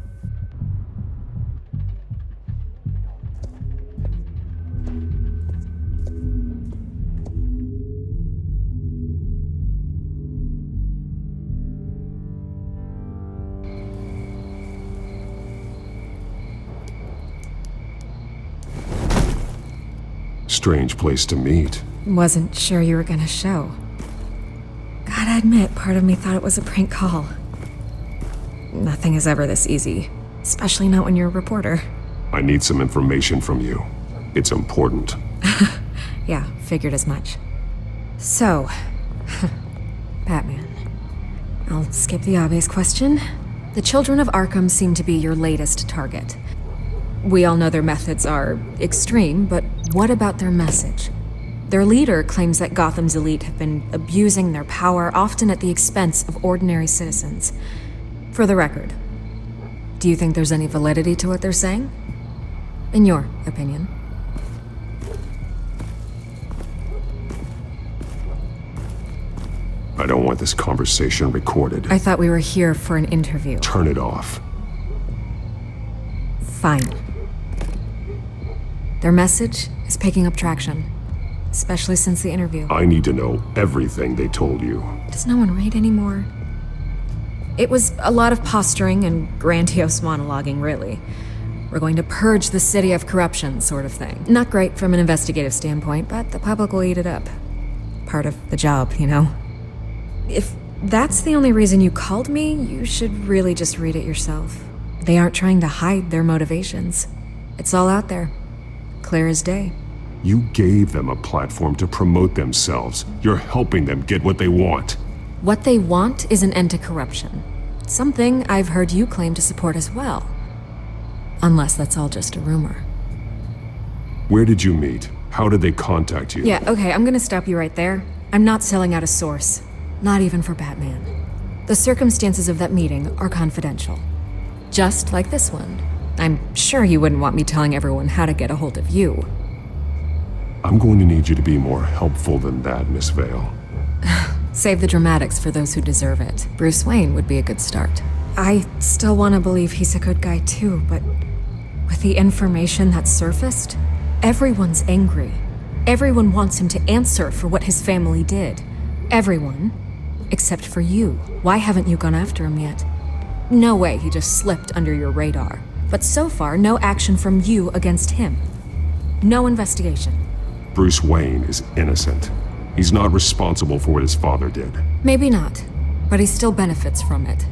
strange place to meet. Wasn't sure you were gonna show. Gotta admit, part of me thought it was a prank call. Nothing is ever this easy, especially not when you're a reporter. I need some information from you. It's important. Yeah, figured as much. So, Batman. I'll skip the obvious question. The children of Arkham seem to be your latest target. We all know their methods are extreme, but what about their message? Their leader claims that Gotham's elite have been abusing their power, often at the expense of ordinary citizens. For the record, do you think there's any validity to what they're saying? In your opinion? I don't want this conversation recorded. I thought we were here for an interview. Turn it off. Fine. Their message is picking up traction, especially since the interview. I need to know everything they told you. Does no one read anymore? It was a lot of posturing and grandiose monologuing, really. We're going to purge the city of corruption, sort of thing. Not great from an investigative standpoint, but the public will eat it up. Part of the job, you know? If that's the only reason you called me, you should really just read it yourself. They aren't trying to hide their motivations. It's all out there. Clear as day. You gave them a platform to promote themselves. You're helping them get what they want. What they want is an end to corruption. Something I've heard you claim to support as well. Unless that's all just a rumor. Where did you meet? How did they contact you? Yeah, okay, I'm gonna stop you right there. I'm not selling out a source. Not even for Batman. The circumstances of that meeting are confidential. Just like this one. I'm sure you wouldn't want me telling everyone how to get a hold of you. I'm going to need you to be more helpful than that, Miss Vale. Save the dramatics for those who deserve it. Bruce Wayne would be a good start. I still want to believe he's a good guy too, but with the information that surfaced, everyone's angry. Everyone wants him to answer for what his family did. Everyone, except for you. Why haven't you gone after him yet? No way he just slipped under your radar. But so far, no action from you against him. No investigation. Bruce Wayne is innocent. He's not responsible for what his father did. Maybe not, but he still benefits from it.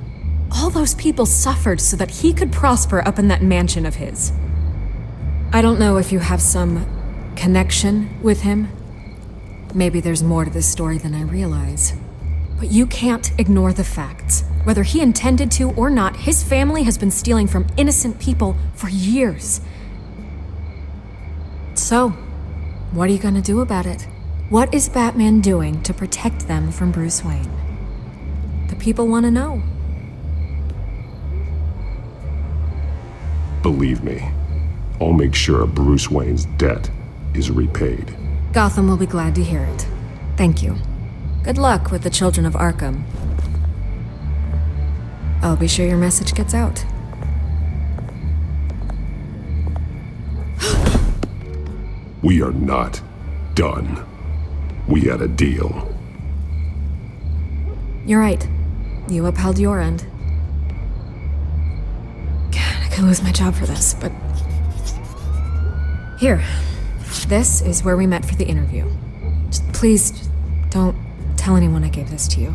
All those people suffered so that he could prosper up in that mansion of his. I don't know if you have some connection with him. Maybe there's more to this story than I realize. But you can't ignore the facts. Whether he intended to or not, his family has been stealing from innocent people for years. So, what are you gonna do about it? What is Batman doing to protect them from Bruce Wayne? The people want to know. Believe me, I'll make sure Bruce Wayne's debt is repaid. Gotham will be glad to hear it. Thank you. Good luck with the children of Arkham. I'll be sure your message gets out. We are not done. We had a deal. You're right. You upheld your end. God, I could lose my job for this, but... Here. This is where we met for the interview. Please, don't tell anyone I gave this to you.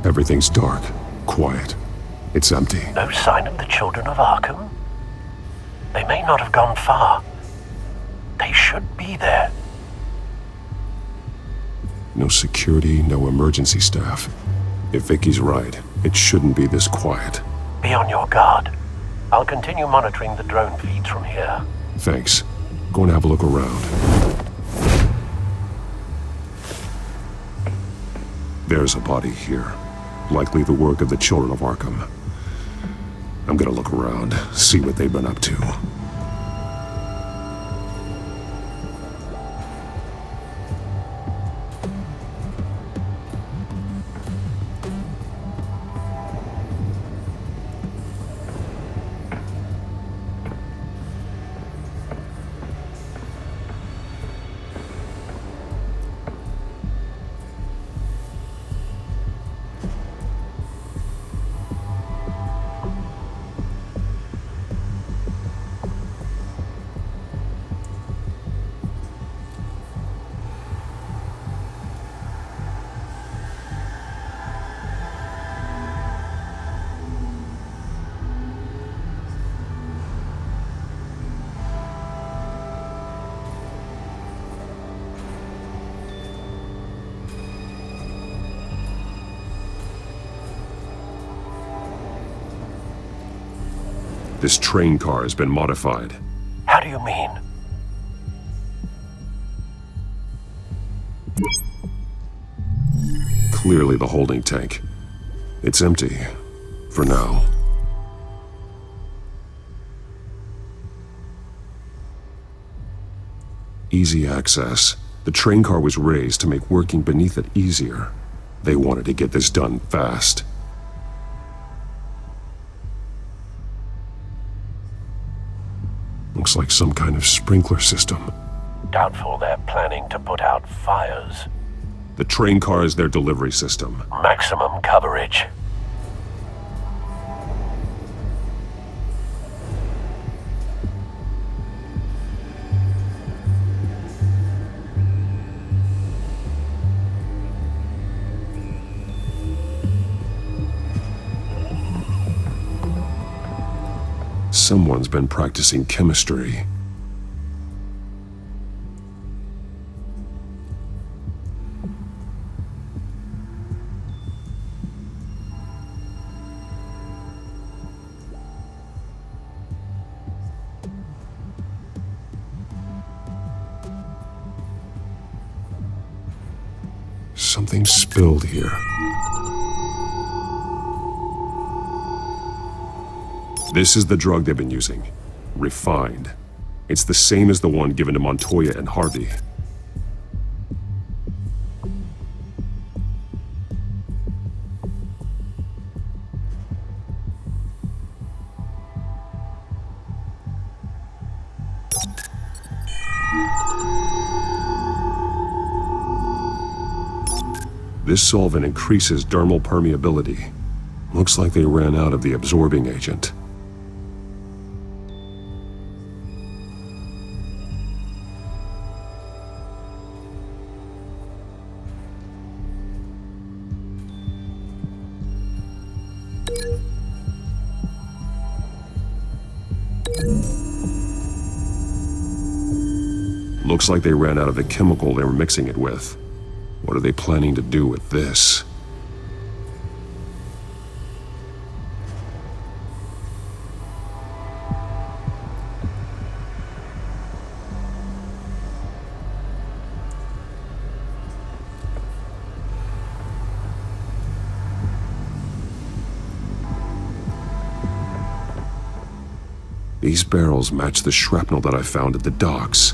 Everything's dark, quiet. It's empty. No sign of the children of Arkham? They may not have gone far. They should be there. No security, no emergency staff. If Vicky's right, it shouldn't be this quiet. Be on your guard. I'll continue monitoring the drone feeds from here. Thanks. Going to have a look around. There's a body here. Likely the work of the children of Arkham. I'm gonna look around, see what they've been up to. This train car has been modified. How do you mean? Clearly the holding tank. It's empty. For now. Easy access. The train car was raised to make working beneath it easier. They wanted to get this done fast. Looks like some kind of sprinkler system. Doubtful they're planning to put out fires. The train car is their delivery system. Maximum coverage. Someone's been practicing chemistry. Something spilled here. This is the drug they've been using. Refined. It's the same as the one given to Montoya and Harvey. This solvent increases dermal permeability. Looks like they ran out of the absorbing agent. Looks like they ran out of the chemical they were mixing it with. What are they planning to do with this? These barrels match the shrapnel that I found at the docks.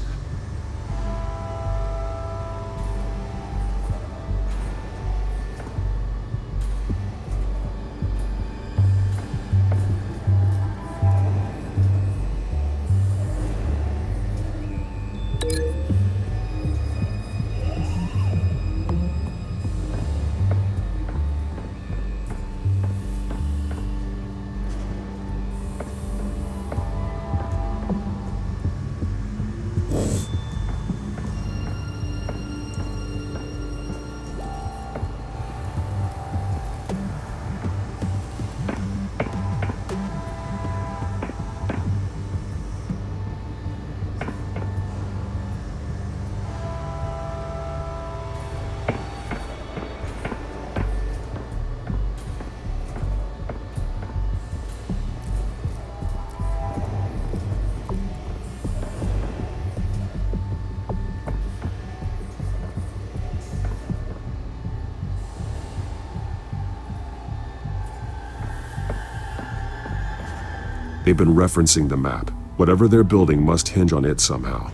They've been referencing the map. Whatever they're building must hinge on it somehow.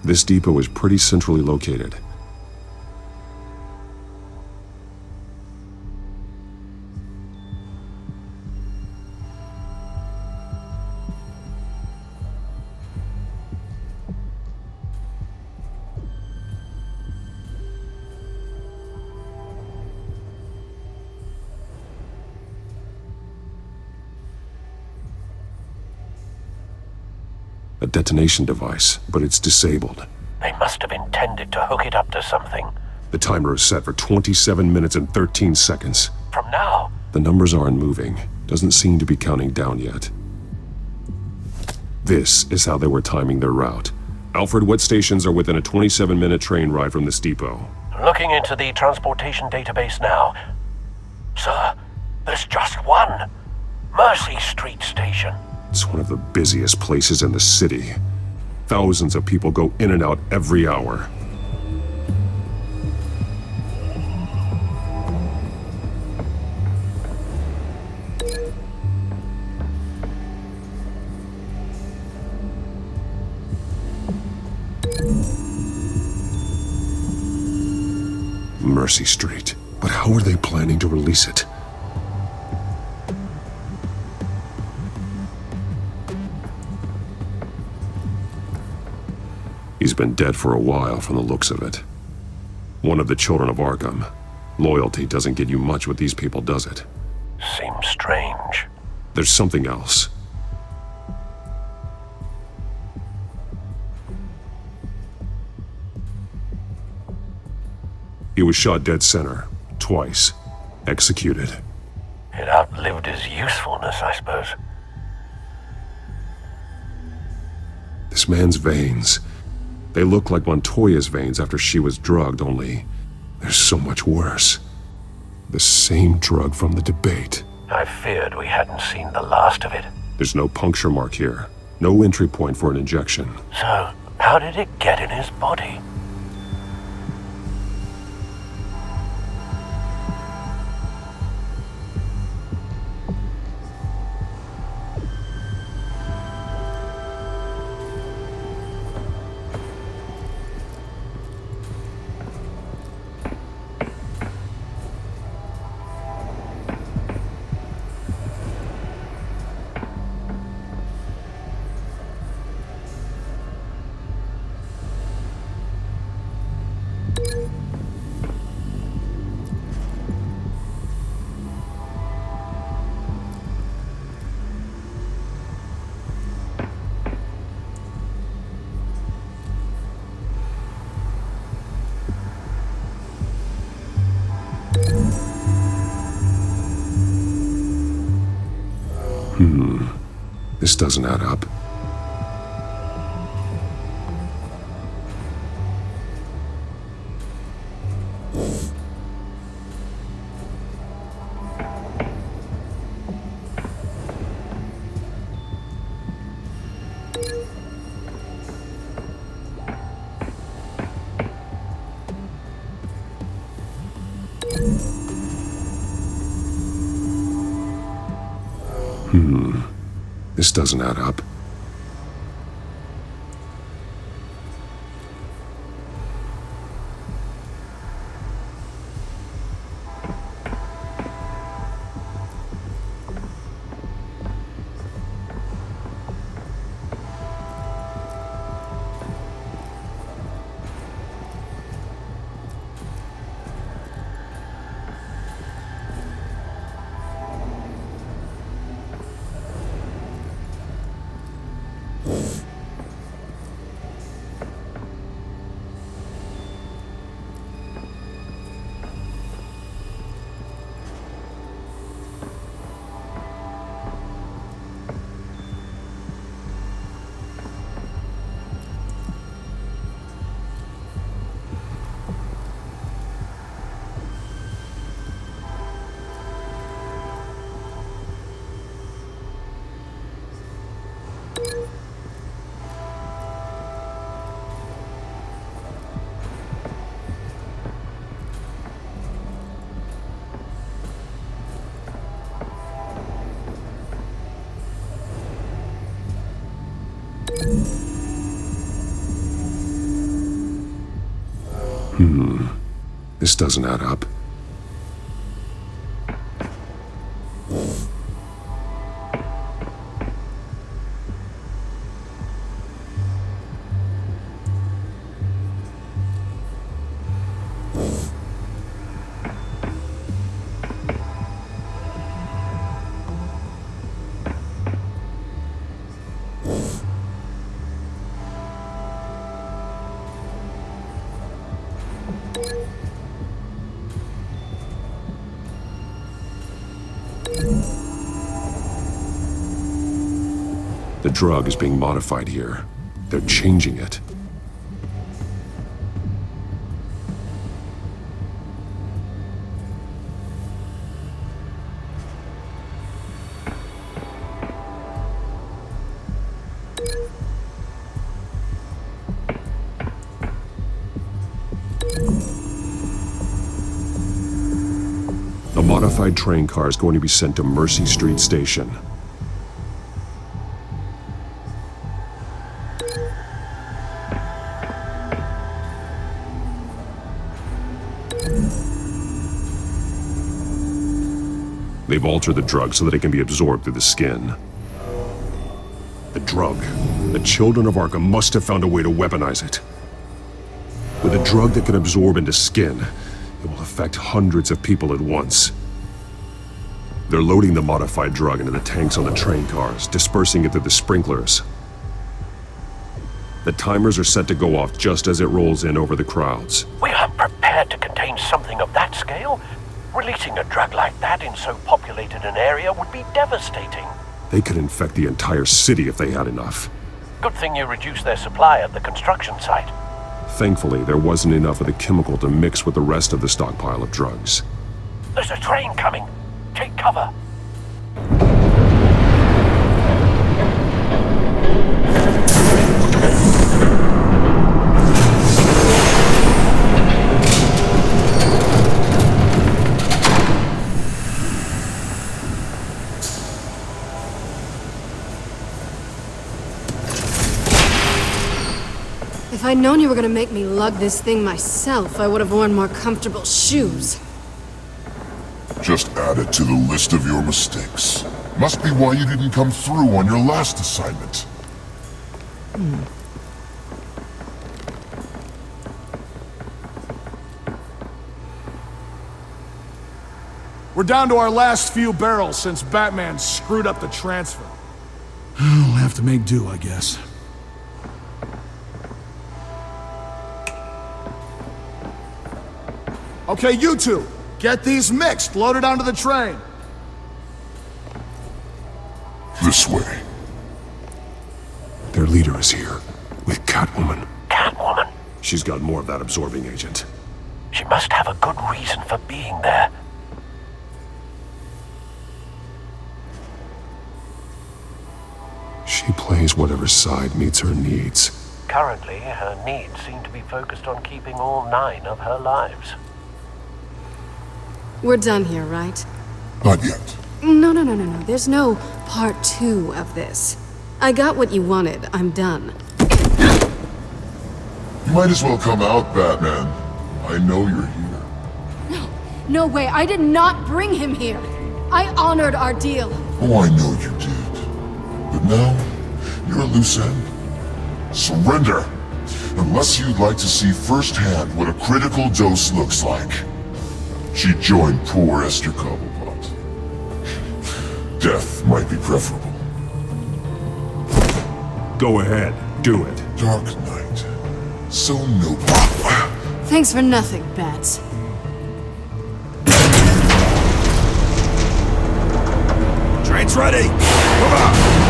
This depot is pretty centrally located. A detonation device, but it's disabled. They must have intended to hook it up to something. The timer is set for 27 minutes and 13 seconds. From now? The numbers aren't moving. Doesn't seem to be counting down yet. This is how they were timing their route. Alfred, what stations are within a 27-minute train ride from this depot? Looking into the transportation database now. Sir, there's just one. Mercy Street Station. It's one of the busiest places in the city. Thousands of people go in and out every hour. Mercy Street. But how are they planning to release it? He's been dead for a while from the looks of it. One of the children of Arkham. Loyalty doesn't get you much with these people, does it? Seems strange. There's something else. He was shot dead center, twice. Executed. It outlived his usefulness, I suppose. This man's veins. They look like Montoya's veins after she was drugged, only they're so much worse. The same drug from the debate. I feared we hadn't seen the last of it. There's no puncture mark here. No entry point for an injection. So, how did it get in his body? This doesn't add up. This doesn't add up. This doesn't add up. The drug is being modified here. They're changing it. The modified train car is going to be sent to Mercy Street Station. They've altered the drug so that it can be absorbed through the skin. The drug. The children of Arkham must have found a way to weaponize it. With a drug that can absorb into skin, it will affect hundreds of people at once. They're loading the modified drug into the tanks on the train cars, dispersing it through the sprinklers. The timers are set to go off just as it rolls in over the crowds. We aren't prepared to contain something of that scale. Releasing a drug like that in so populated an area would be devastating. They could infect the entire city if they had enough. Good thing you reduced their supply at the construction site. Thankfully, there wasn't enough of the chemical to mix with the rest of the stockpile of drugs. There's a train coming. Take cover. If I'd known you were gonna make me lug this thing myself, I would have worn more comfortable shoes. Just add it to the list of your mistakes. Must be why you didn't come through on your last assignment. We're down to our last few barrels since Batman screwed up the transfer. We'll have to make do, I guess. Okay, you two, get these mixed, loaded onto the train. This way. Their leader is here, with Catwoman. Catwoman? She's got more of that absorbing agent. She must have a good reason for being there. She plays whatever side meets her needs. Currently, her needs seem to be focused on keeping all 9 of her lives. We're done here, right? Not yet. No. There's no part 2 of this. I got what you wanted. I'm done. You might as well come out, Batman. I know you're here. No way. I did not bring him here. I honored our deal. Oh, I know you did. But now, you're a loose end. Surrender! Unless you'd like to see firsthand what a critical dose looks like. She joined poor Esther Cobblepot. Death might be preferable. Go ahead, do it. Dark Knight. So noble. Thanks for nothing, Bats. Train's ready! Move on!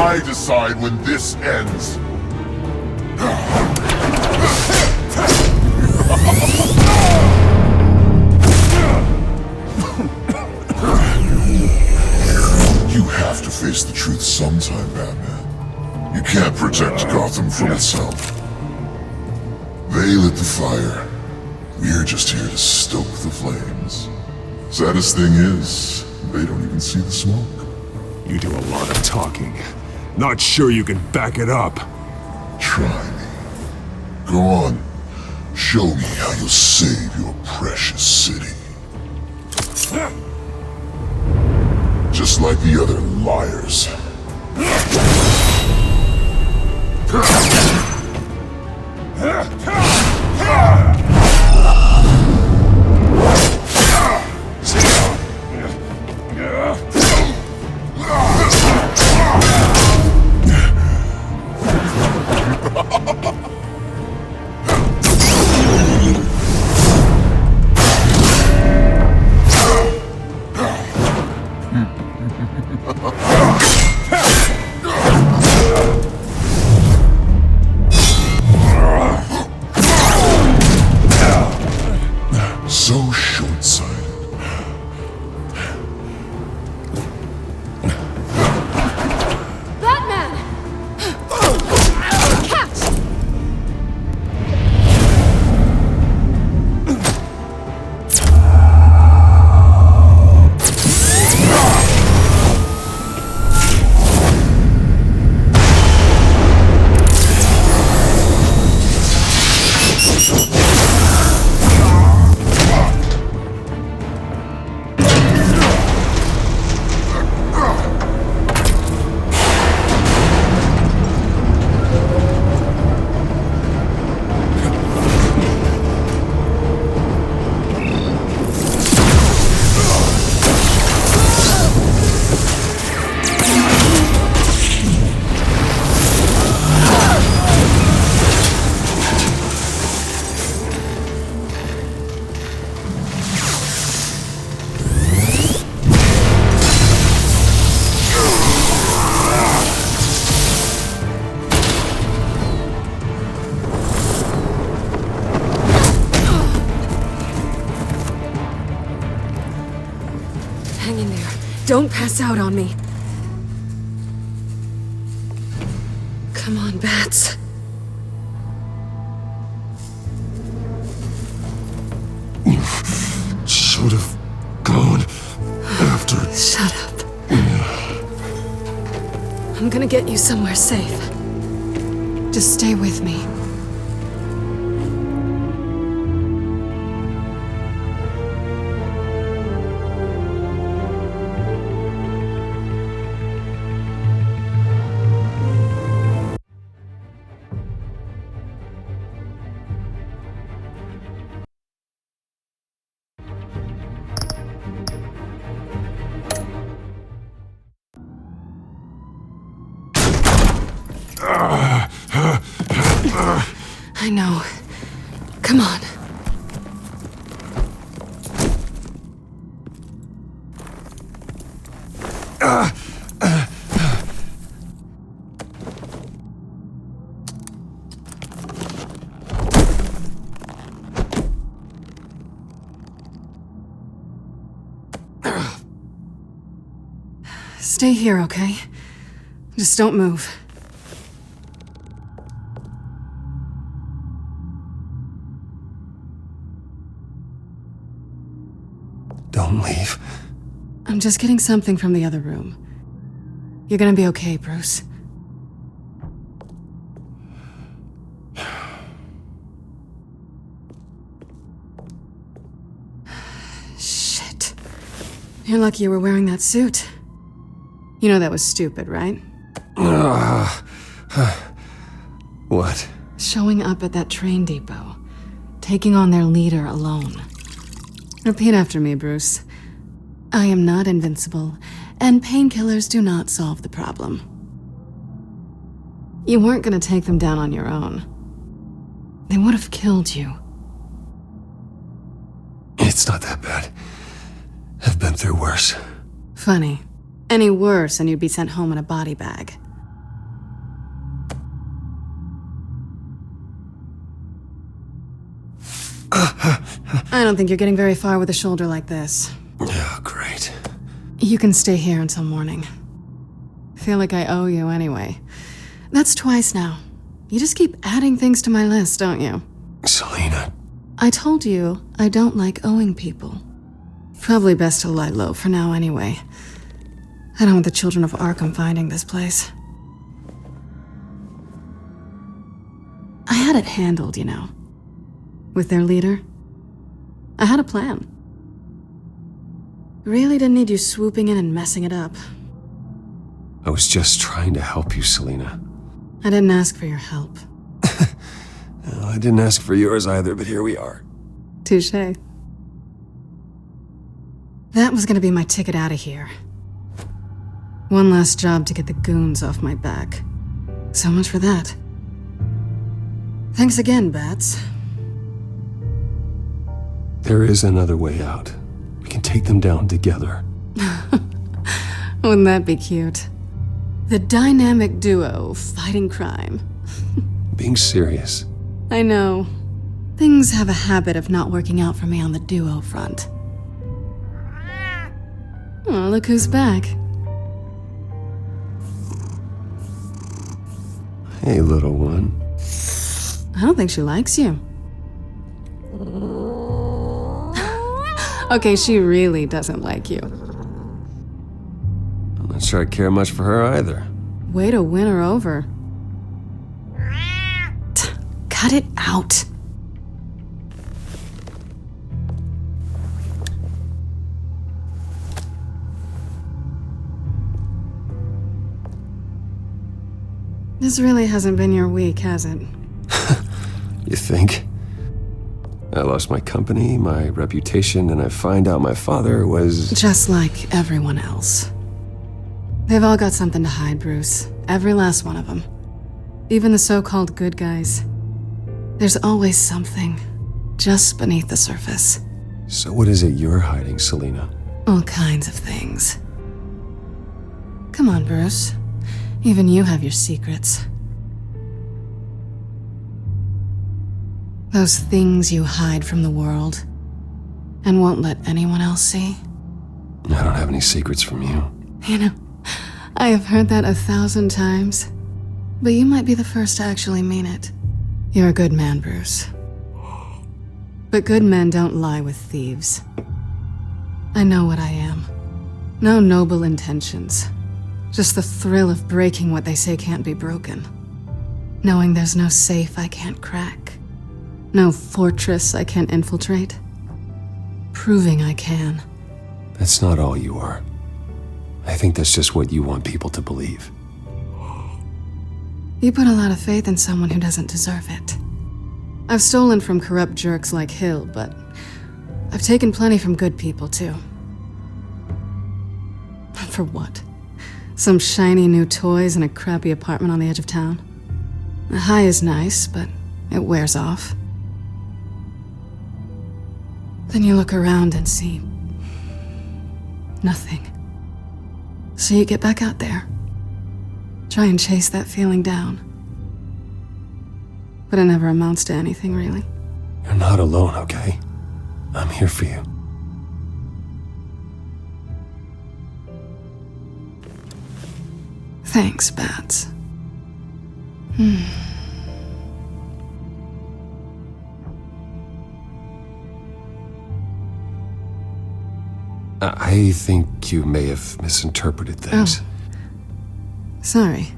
I decide when this ends. You have to face the truth sometime, Batman. You can't protect Gotham from itself. They lit the fire. We're just here to stoke the flames. Saddest thing is, they don't even see the smoke. You do a lot of talking. Not sure you can back it up. Try me. Go on. Show me how you'll save your precious city. Just like the other liars. So short-sighted. Batman! Catch! Hang in there. Don't pass out on me. Come on, Bats. Should have gone after. Shut up. I'm gonna get you somewhere safe. Just stay with me. I know. Come on. Stay here, okay? Just don't move. Don't leave. I'm just getting something from the other room. You're gonna be okay, Bruce. Shit. You're lucky you were wearing that suit. You know that was stupid, right? What? Showing up at that train depot. Taking on their leader alone. Repeat after me, Bruce. I am not invincible, and painkillers do not solve the problem. You weren't gonna take them down on your own. They would have killed you. It's not that bad. I've been through worse. Funny. Any worse and you'd be sent home in a body bag. I don't think you're getting very far with a shoulder like this. Oh, great. You can stay here until morning. Feel like I owe you anyway. That's twice now. You just keep adding things to my list, don't you? Selina. I told you I don't like owing people. Probably best to lie low for now anyway. I don't want the children of Arkham finding this place. I had it handled, you know. With their leader. I had a plan. Really didn't need you swooping in and messing it up. I was just trying to help you, Selina. I didn't ask for your help. Well, I didn't ask for yours either, but here we are. Touché. That was gonna be my ticket out of here. One last job to get the goons off my back. So much for that. Thanks again, Bats. There is another way out. We can take them down together. Wouldn't that be cute? The dynamic duo fighting crime. Being serious. I know. Things have a habit of not working out for me on the duo front. Oh, look who's back. Hey, little one. I don't think she likes you. Okay, she really doesn't like you. I'm not sure I care much for her either. Way to win her over. Cut it out. This really hasn't been your week, has it? You think? I lost my company, my reputation, and I find out my father was... Just like everyone else. They've all got something to hide, Bruce. Every last one of them. Even the so-called good guys. There's always something, just beneath the surface. So what is it you're hiding, Selina? All kinds of things. Come on, Bruce. Even you have your secrets. Those things you hide from the world and won't let anyone else see. I don't have any secrets from you. You know, I have heard that 1,000 times, but you might be the first to actually mean it. You're a good man, Bruce. But good men don't lie with thieves. I know what I am. No noble intentions. Just the thrill of breaking what they say can't be broken. Knowing there's no safe I can't crack. No fortress I can't infiltrate. Proving I can. That's not all you are. I think that's just what you want people to believe. You put a lot of faith in someone who doesn't deserve it. I've stolen from corrupt jerks like Hill, but I've taken plenty from good people, too. For what? Some shiny new toys and a crappy apartment on the edge of town? The high is nice, but it wears off. Then you look around and see nothing. So you get back out there. Try and chase that feeling down. But it never amounts to anything, really. You're not alone, okay? I'm here for you. Thanks, Bats. I think you may have misinterpreted things. Oh. Sorry.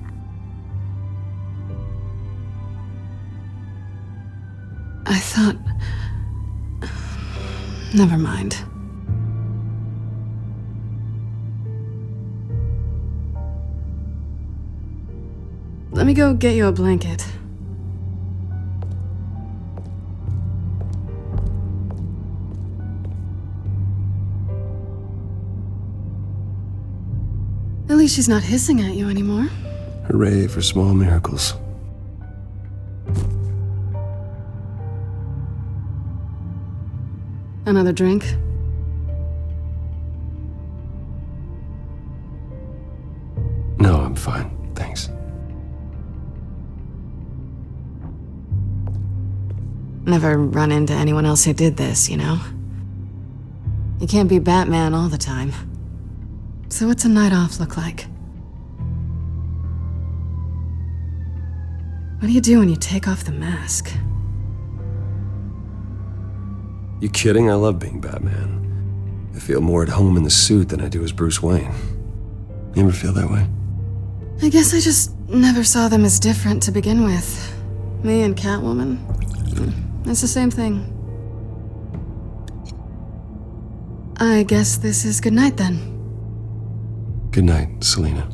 I thought... Never mind. Let me go get you a blanket. At least she's not hissing at you anymore. Hooray for small miracles. Another drink? No, I'm fine. Thanks. Never run into anyone else who did this, you know? You can't be Batman all the time. So what's a night off look like? What do you do when you take off the mask? You kidding? I love being Batman. I feel more at home in the suit than I do as Bruce Wayne. You ever feel that way? I guess I just never saw them as different to begin with. Me and Catwoman? It's the same thing. I guess this is good night then. Good night, Selina.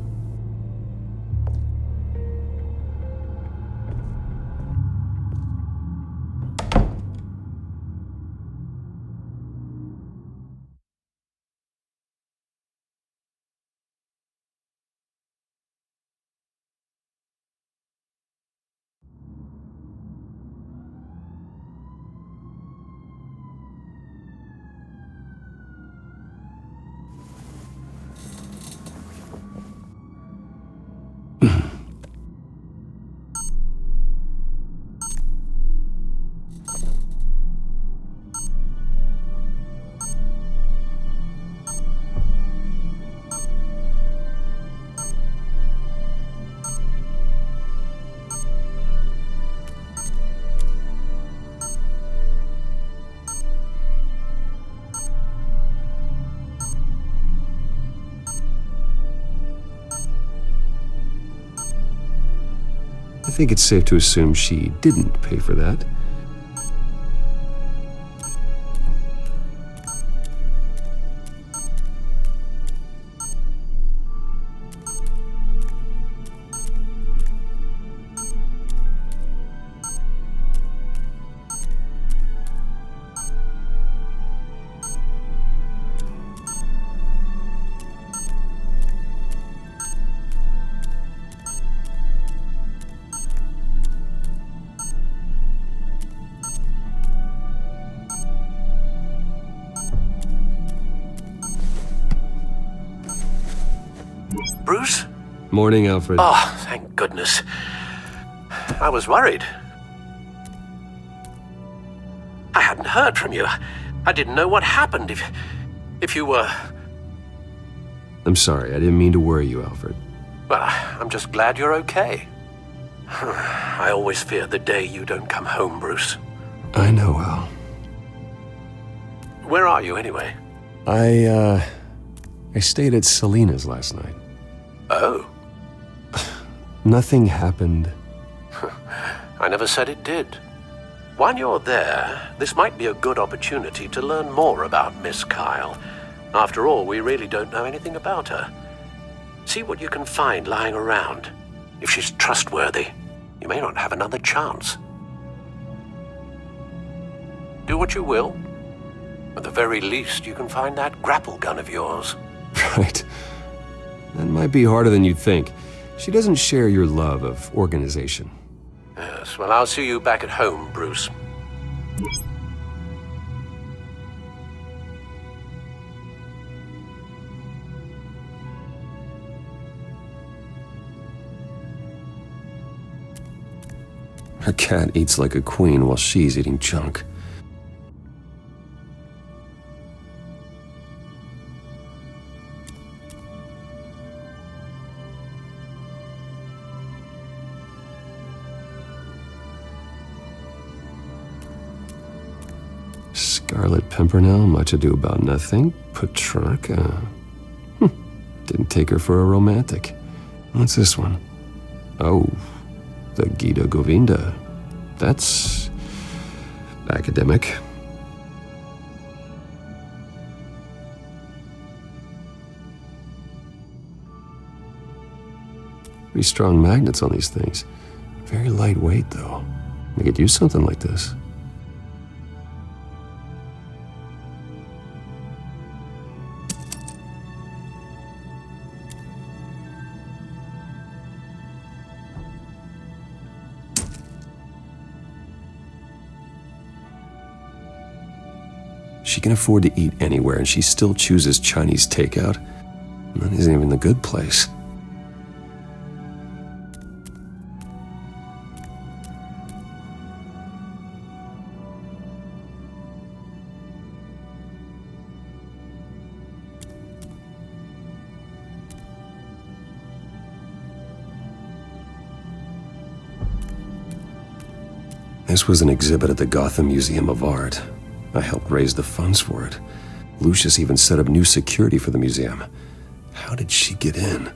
I think it's safe to assume she didn't pay for that. Bruce? Morning, Alfred. Oh, thank goodness. I was worried. I hadn't heard from you. I didn't know what happened if you were... I'm sorry, I didn't mean to worry you, Alfred. Well, I'm just glad you're okay. I always fear the day you don't come home, Bruce. I know, Al. Where are you, anyway? I stayed at Selina's last night. Oh. Nothing happened. I never said it did. While you're there, this might be a good opportunity to learn more about Miss Kyle. After all, we really don't know anything about her. See what you can find lying around. If she's trustworthy, you may not have another chance. Do what you will. At the very least, you can find that grapple gun of yours. Right. That might be harder than you'd think. She doesn't share your love of organization. Yes, well, I'll see you back at home, Bruce. Her cat eats like a queen while she's eating junk. Scarlet Pimpernel, much ado about nothing. Petrarca. Didn't take her for a romantic. What's this one? Oh, the Gita Govinda. That's academic. Pretty strong magnets on these things. Very lightweight, though. I could use something like this. She can afford to eat anywhere, and she still chooses Chinese takeout. And that isn't even the good place. This was an exhibit at the Gotham Museum of Art. I helped raise the funds for it. Lucius even set up new security for the museum. How did she get in?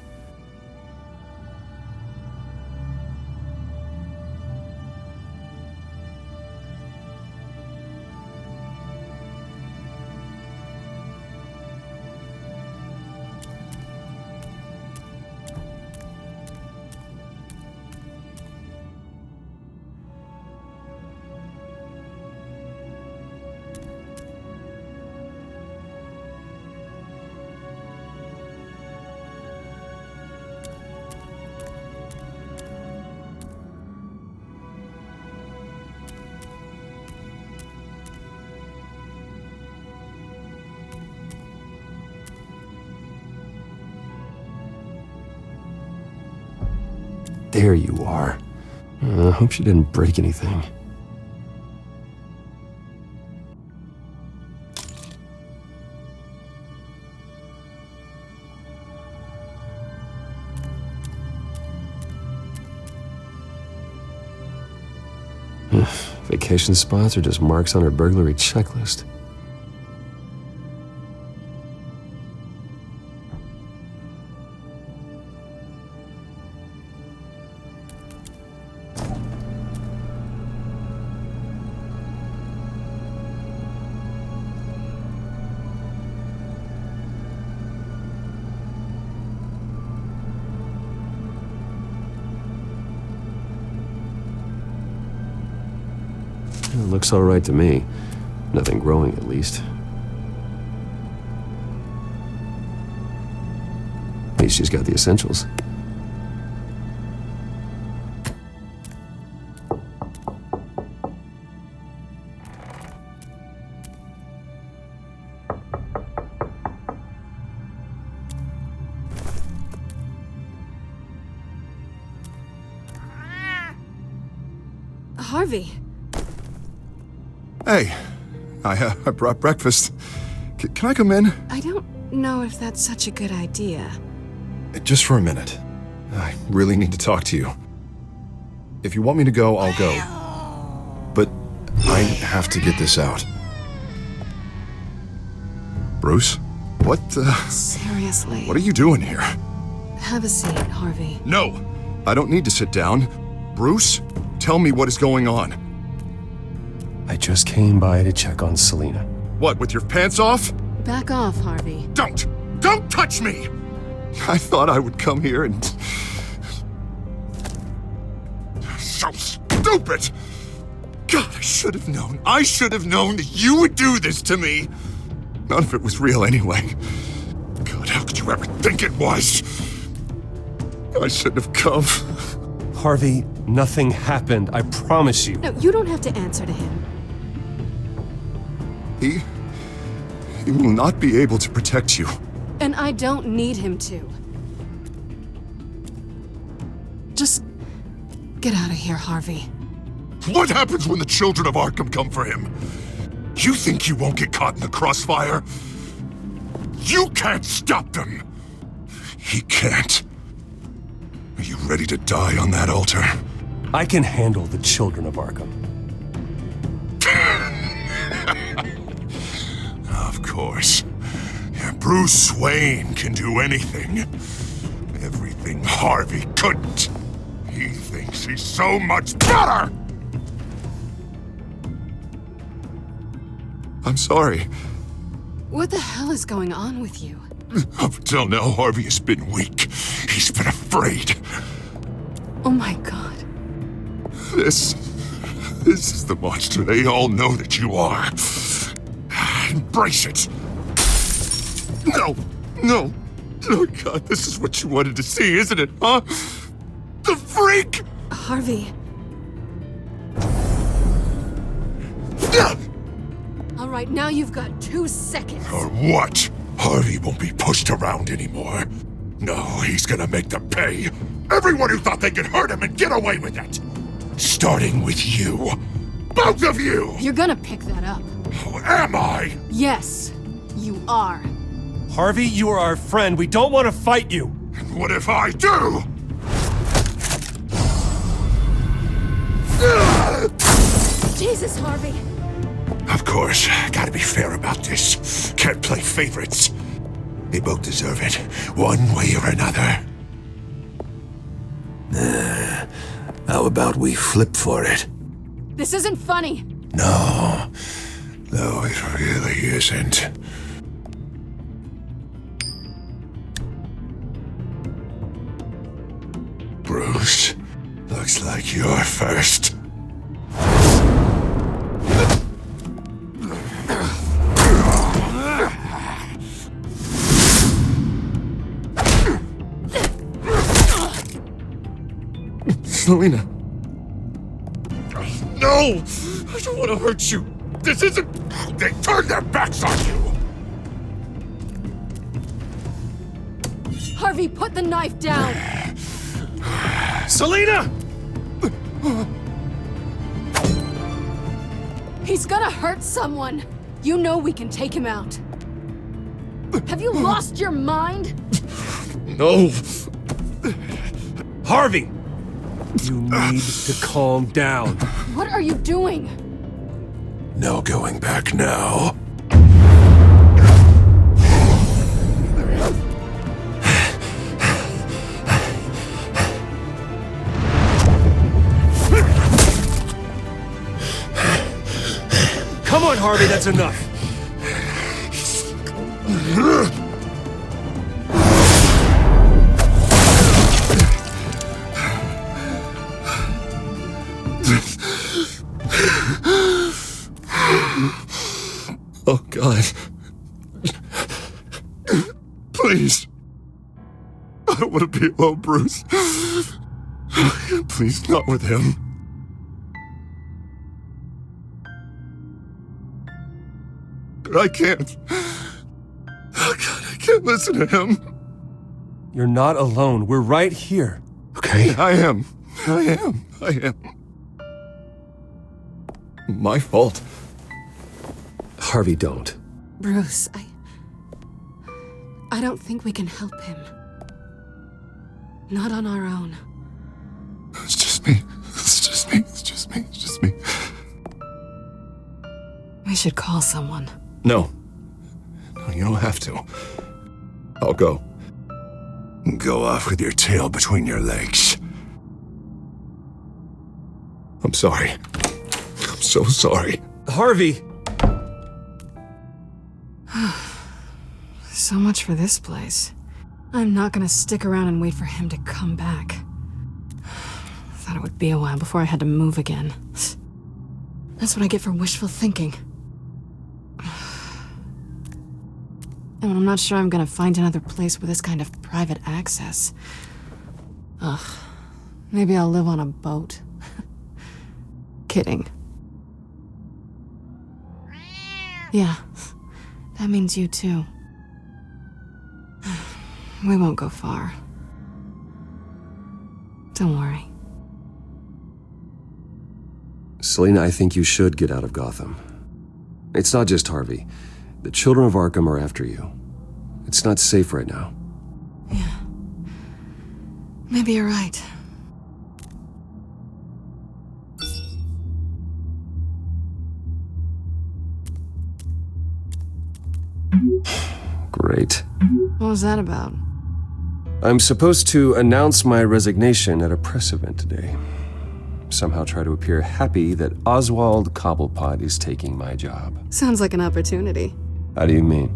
There you are. I hope she didn't break anything. Vacation spots are just marks on her burglary checklist. It looks all right to me. Nothing growing, at least. At least she's got the essentials. Harvey. Hey, I brought breakfast. Can I come in? I don't know if that's such a good idea. Just for a minute. I really need to talk to you. If you want me to go, I'll go. But I have to get this out. Bruce? What, Seriously. What are you doing here? Have a seat, Harvey. No! I don't need to sit down. Bruce, tell me what is going on. I just came by to check on Selina. What, with your pants off? Back off, Harvey. Don't touch me! I thought I would come here and... So stupid! God, I should have known. I should have known that you would do this to me. None of it was real anyway. God, how could you ever think it was? I shouldn't have come. Harvey, nothing happened. I promise you. No, you don't have to answer to him. He will not be able to protect you. And I don't need him to. Just get out of here, Harvey. What happens when the children of Arkham come for him? You think you won't get caught in the crossfire? You can't stop them! He can't. Are you ready to die on that altar? I can handle the children of Arkham. Of course. Bruce Wayne can do anything. Everything Harvey couldn't. He thinks he's so much better! I'm sorry. What the hell is going on with you? Up until now, Harvey has been weak. He's been afraid. Oh my God. This is the monster they all know that you are. Embrace it. No. Oh God, this is what you wanted to see, isn't it, huh? The freak! Harvey. All right, now you've got 2 seconds. Or what? Harvey won't be pushed around anymore. No, he's gonna make them pay. Everyone who thought they could hurt him and get away with it. Starting with you. Both of you! You're gonna pick that up. Oh, am I? Yes, you are. Harvey, you are our friend. We don't want to fight you. And what if I do? Jesus, Harvey! Of course, gotta be fair about this. Can't play favorites. They both deserve it, one way or another. How about we flip for it? This isn't funny. No, it really isn't. Bruce, looks like you're first. Selina. No! I don't want to hurt you. This isn't... They turned their backs on you! Harvey, put the knife down! Selina! He's gonna hurt someone. You know we can take him out. Have you lost your mind? No! Harvey! You need to calm down. What are you doing? No going back now. Come on, Harvey, that's enough. Oh, God. Please. I don't want to be alone, Bruce. Please, not with him. But I can't. Oh, God, I can't listen to him. You're not alone. We're right here. Okay? I am. My fault. Harvey, don't. Bruce, I don't think we can help him. Not on our own. It's just me. We should call someone. No, you don't have to. I'll go. Go off with your tail between your legs. I'm sorry. I'm so sorry. Harvey! So much for this place. I'm not gonna stick around and wait for him to come back. Thought it would be a while before I had to move again. That's what I get for wishful thinking. And I'm not sure I'm gonna find another place with this kind of private access. Ugh. Maybe I'll live on a boat. Kidding. Yeah. That means you too. We won't go far. Don't worry. Selina, I think you should get out of Gotham. It's not just Harvey. The children of Arkham are after you. It's not safe right now. Yeah. Maybe you're right. Great. What was that about? I'm supposed to announce my resignation at a press event today. Somehow try to appear happy that Oswald Cobblepot is taking my job. Sounds like an opportunity. How do you mean?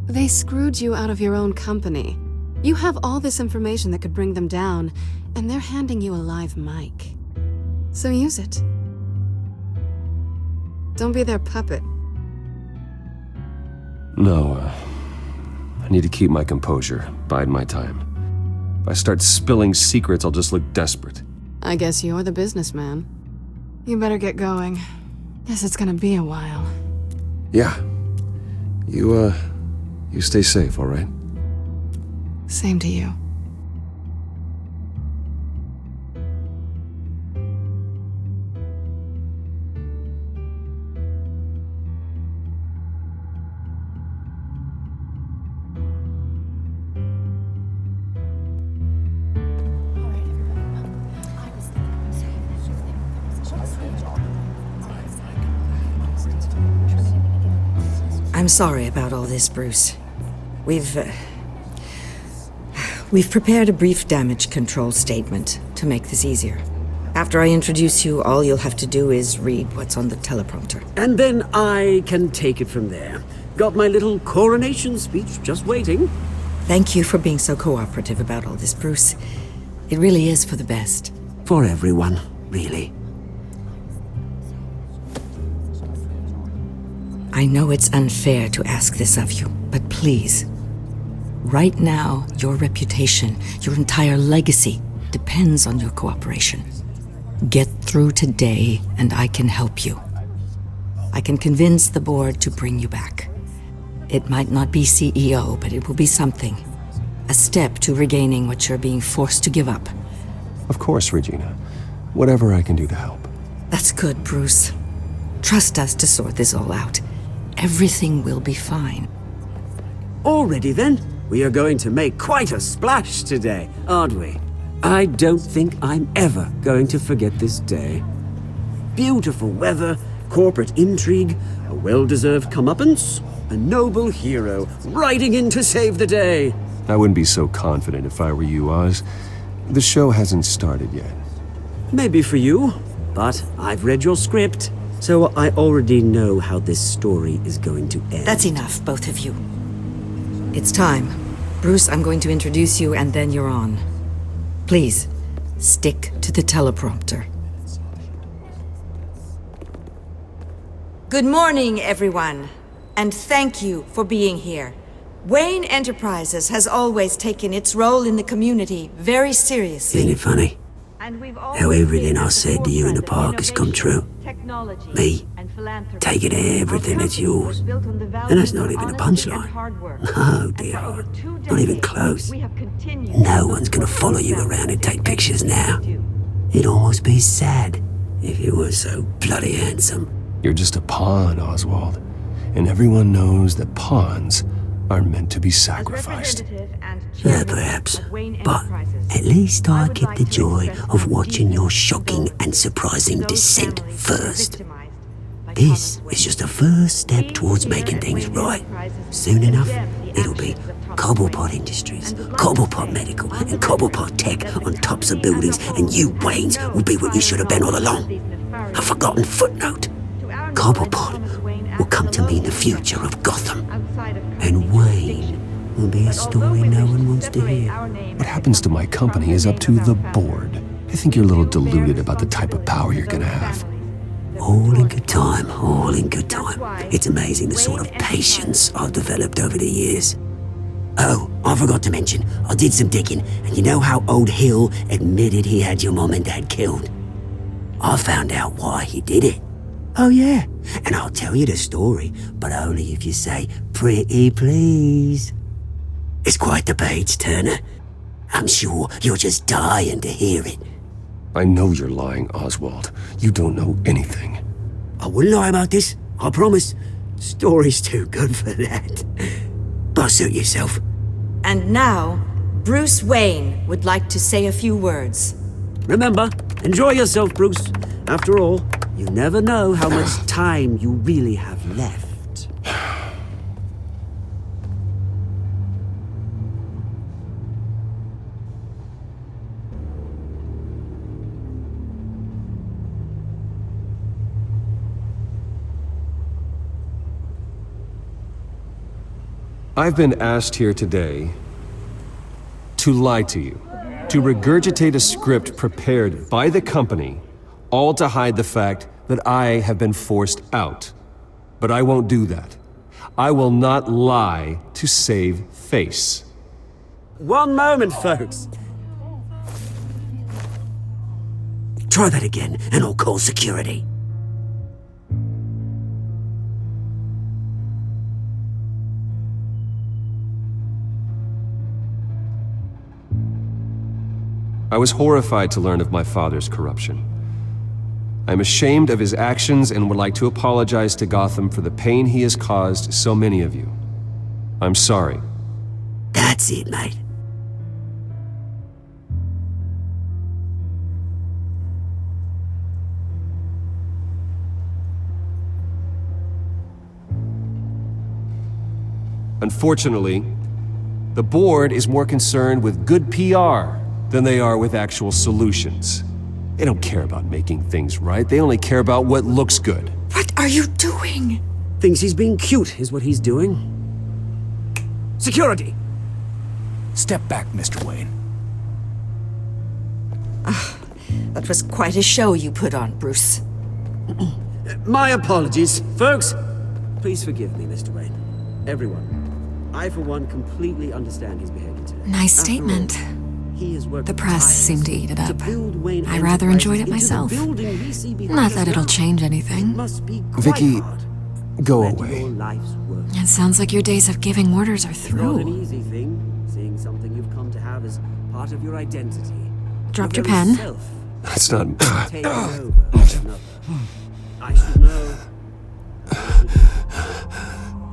They screwed you out of your own company. You have all this information that could bring them down, and they're handing you a live mic. So use it. Don't be their puppet. No, I need to keep my composure, bide my time. If I start spilling secrets, I'll just look desperate. I guess you're the businessman. You better get going. Guess it's gonna be a while. Yeah. You stay safe, all right? Same to you. I'm sorry about all this, Bruce. We've prepared a brief damage control statement to make this easier. After I introduce you, all you'll have to do is read what's on the teleprompter. And then I can take it from there. Got my little coronation speech just waiting. Thank you for being so cooperative about all this, Bruce. It really is for the best. For everyone, really. I know it's unfair to ask this of you, but please. Right now, your reputation, your entire legacy, depends on your cooperation. Get through today, and I can help you. I can convince the board to bring you back. It might not be CEO, but it will be something. A step to regaining what you're being forced to give up. Of course, Regina. Whatever I can do to help. That's good, Bruce. Trust us to sort this all out. Everything will be fine. Already then, we are going to make quite a splash today, aren't we? I don't think I'm ever going to forget this day. Beautiful weather, corporate intrigue, a well-deserved comeuppance, a noble hero riding in to save the day. I wouldn't be so confident if I were you, Oz. The show hasn't started yet. Maybe for you, but I've read your script, so I already know how this story is going to end. That's enough, both of you. It's time. Bruce, I'm going to introduce you, and then you're on. Please, stick to the teleprompter. Good morning, everyone, and thank you for being here. Wayne Enterprises has always taken its role in the community very seriously. Isn't it funny? How everything I said to you in the park has come true. Me, taking everything that's yours. And that's not even a punchline. Oh dear, not even close. No one's gonna follow you around and take pictures now. It'd almost be sad if you were so bloody handsome. You're just a pawn, Oswald. And everyone knows that pawns are meant to be sacrificed. Yeah, perhaps. But at least I get the joy of watching your shocking and surprising descent first. This is just a first step towards making things right. Soon enough, it'll be Cobblepot Industries, Cobblepot Medical, and Cobblepot Tech on tops of buildings, and you, Waynes, will be what you should have been all along. A forgotten footnote. Cobblepot will come to mean the future of Gotham. And Wayne will be a story no one wants to hear. What happens to my company is up to the board. I think you're a little deluded about the type of power you're gonna have. All in good time, all in good time. It's amazing the sort of patience I've developed over the years. Oh, I forgot to mention, I did some digging, and you know how old Hill admitted he had your mom and dad killed? I found out why he did it. Oh yeah, and I'll tell you the story, but only if you say, "Pretty please." It's quite the page turner. I'm sure you're just dying to hear it. I know you're lying, Oswald. You don't know anything. I wouldn't lie about this, I promise. Story's too good for that. But suit yourself. And now, Bruce Wayne would like to say a few words. Remember, enjoy yourself, Bruce. After all, you never know how much time you really have left. I've been asked here today to lie to you, to regurgitate a script prepared by the company, all to hide the fact that I have been forced out. But I won't do that. I will not lie to save face. One moment, folks. Try that again, and I'll call security. I was horrified to learn of my father's corruption. I'm ashamed of his actions and would like to apologize to Gotham for the pain he has caused so many of you. I'm sorry. That's it, mate. Unfortunately, the board is more concerned with good PR than they are with actual solutions. They don't care about making things right, they only care about what looks good. What are you doing? Thinks he's being cute, is what he's doing. Security! Step back, Mr. Wayne. That was quite a show you put on, Bruce. My apologies. Folks, please forgive me, Mr. Wayne. Everyone. I, for one, completely understand his behavior today. Nice statement. The press seemed to eat it up. I rather enjoyed it myself. Not that it'll change anything. Vicky, go away. It sounds like your days of giving orders are Not an through. easy thing, seeing something you've come to have as part of your identity. Dropped your pen? That's not... Taking over another. I should know.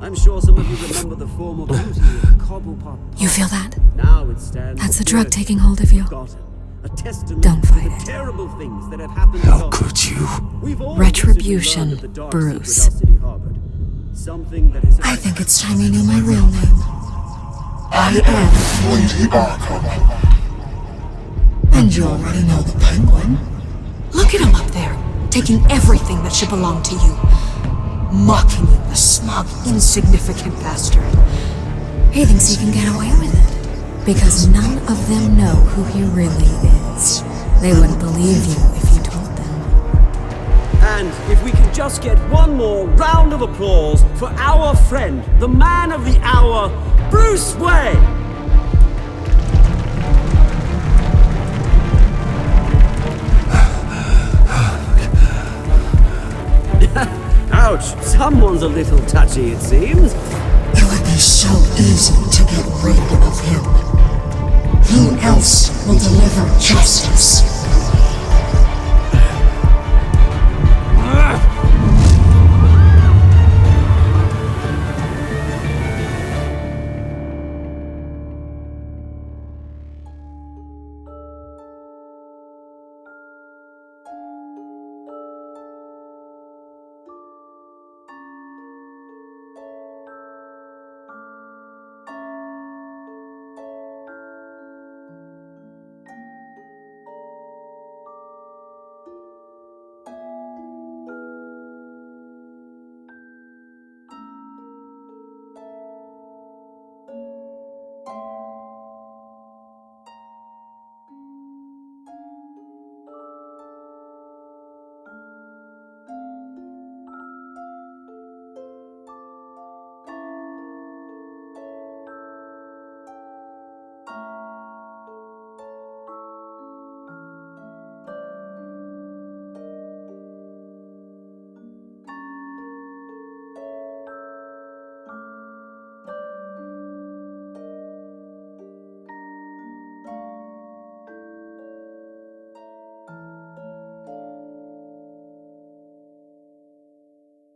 I'm sure some of you remember the former beauty of Cobblepot. You feel that? Now it stands That's the drug taking hold of you. Don't fight it. Terrible things that have happened. How could you? Retribution, Bruce. I think it's time you knew my real name. I am Lady Arkham. And you already know the Penguin. Look at him up there, taking everything that should belong to you. Mocking you, the smug, insignificant bastard. He thinks he can get away with it. Because none of them know who he really is. They wouldn't believe you if you told them. And if we could just get one more round of applause for our friend, the man of the hour, Bruce Wayne! Ouch, someone's a little touchy, it seems. It would be so easy to get rid of him. Who else will deliver justice?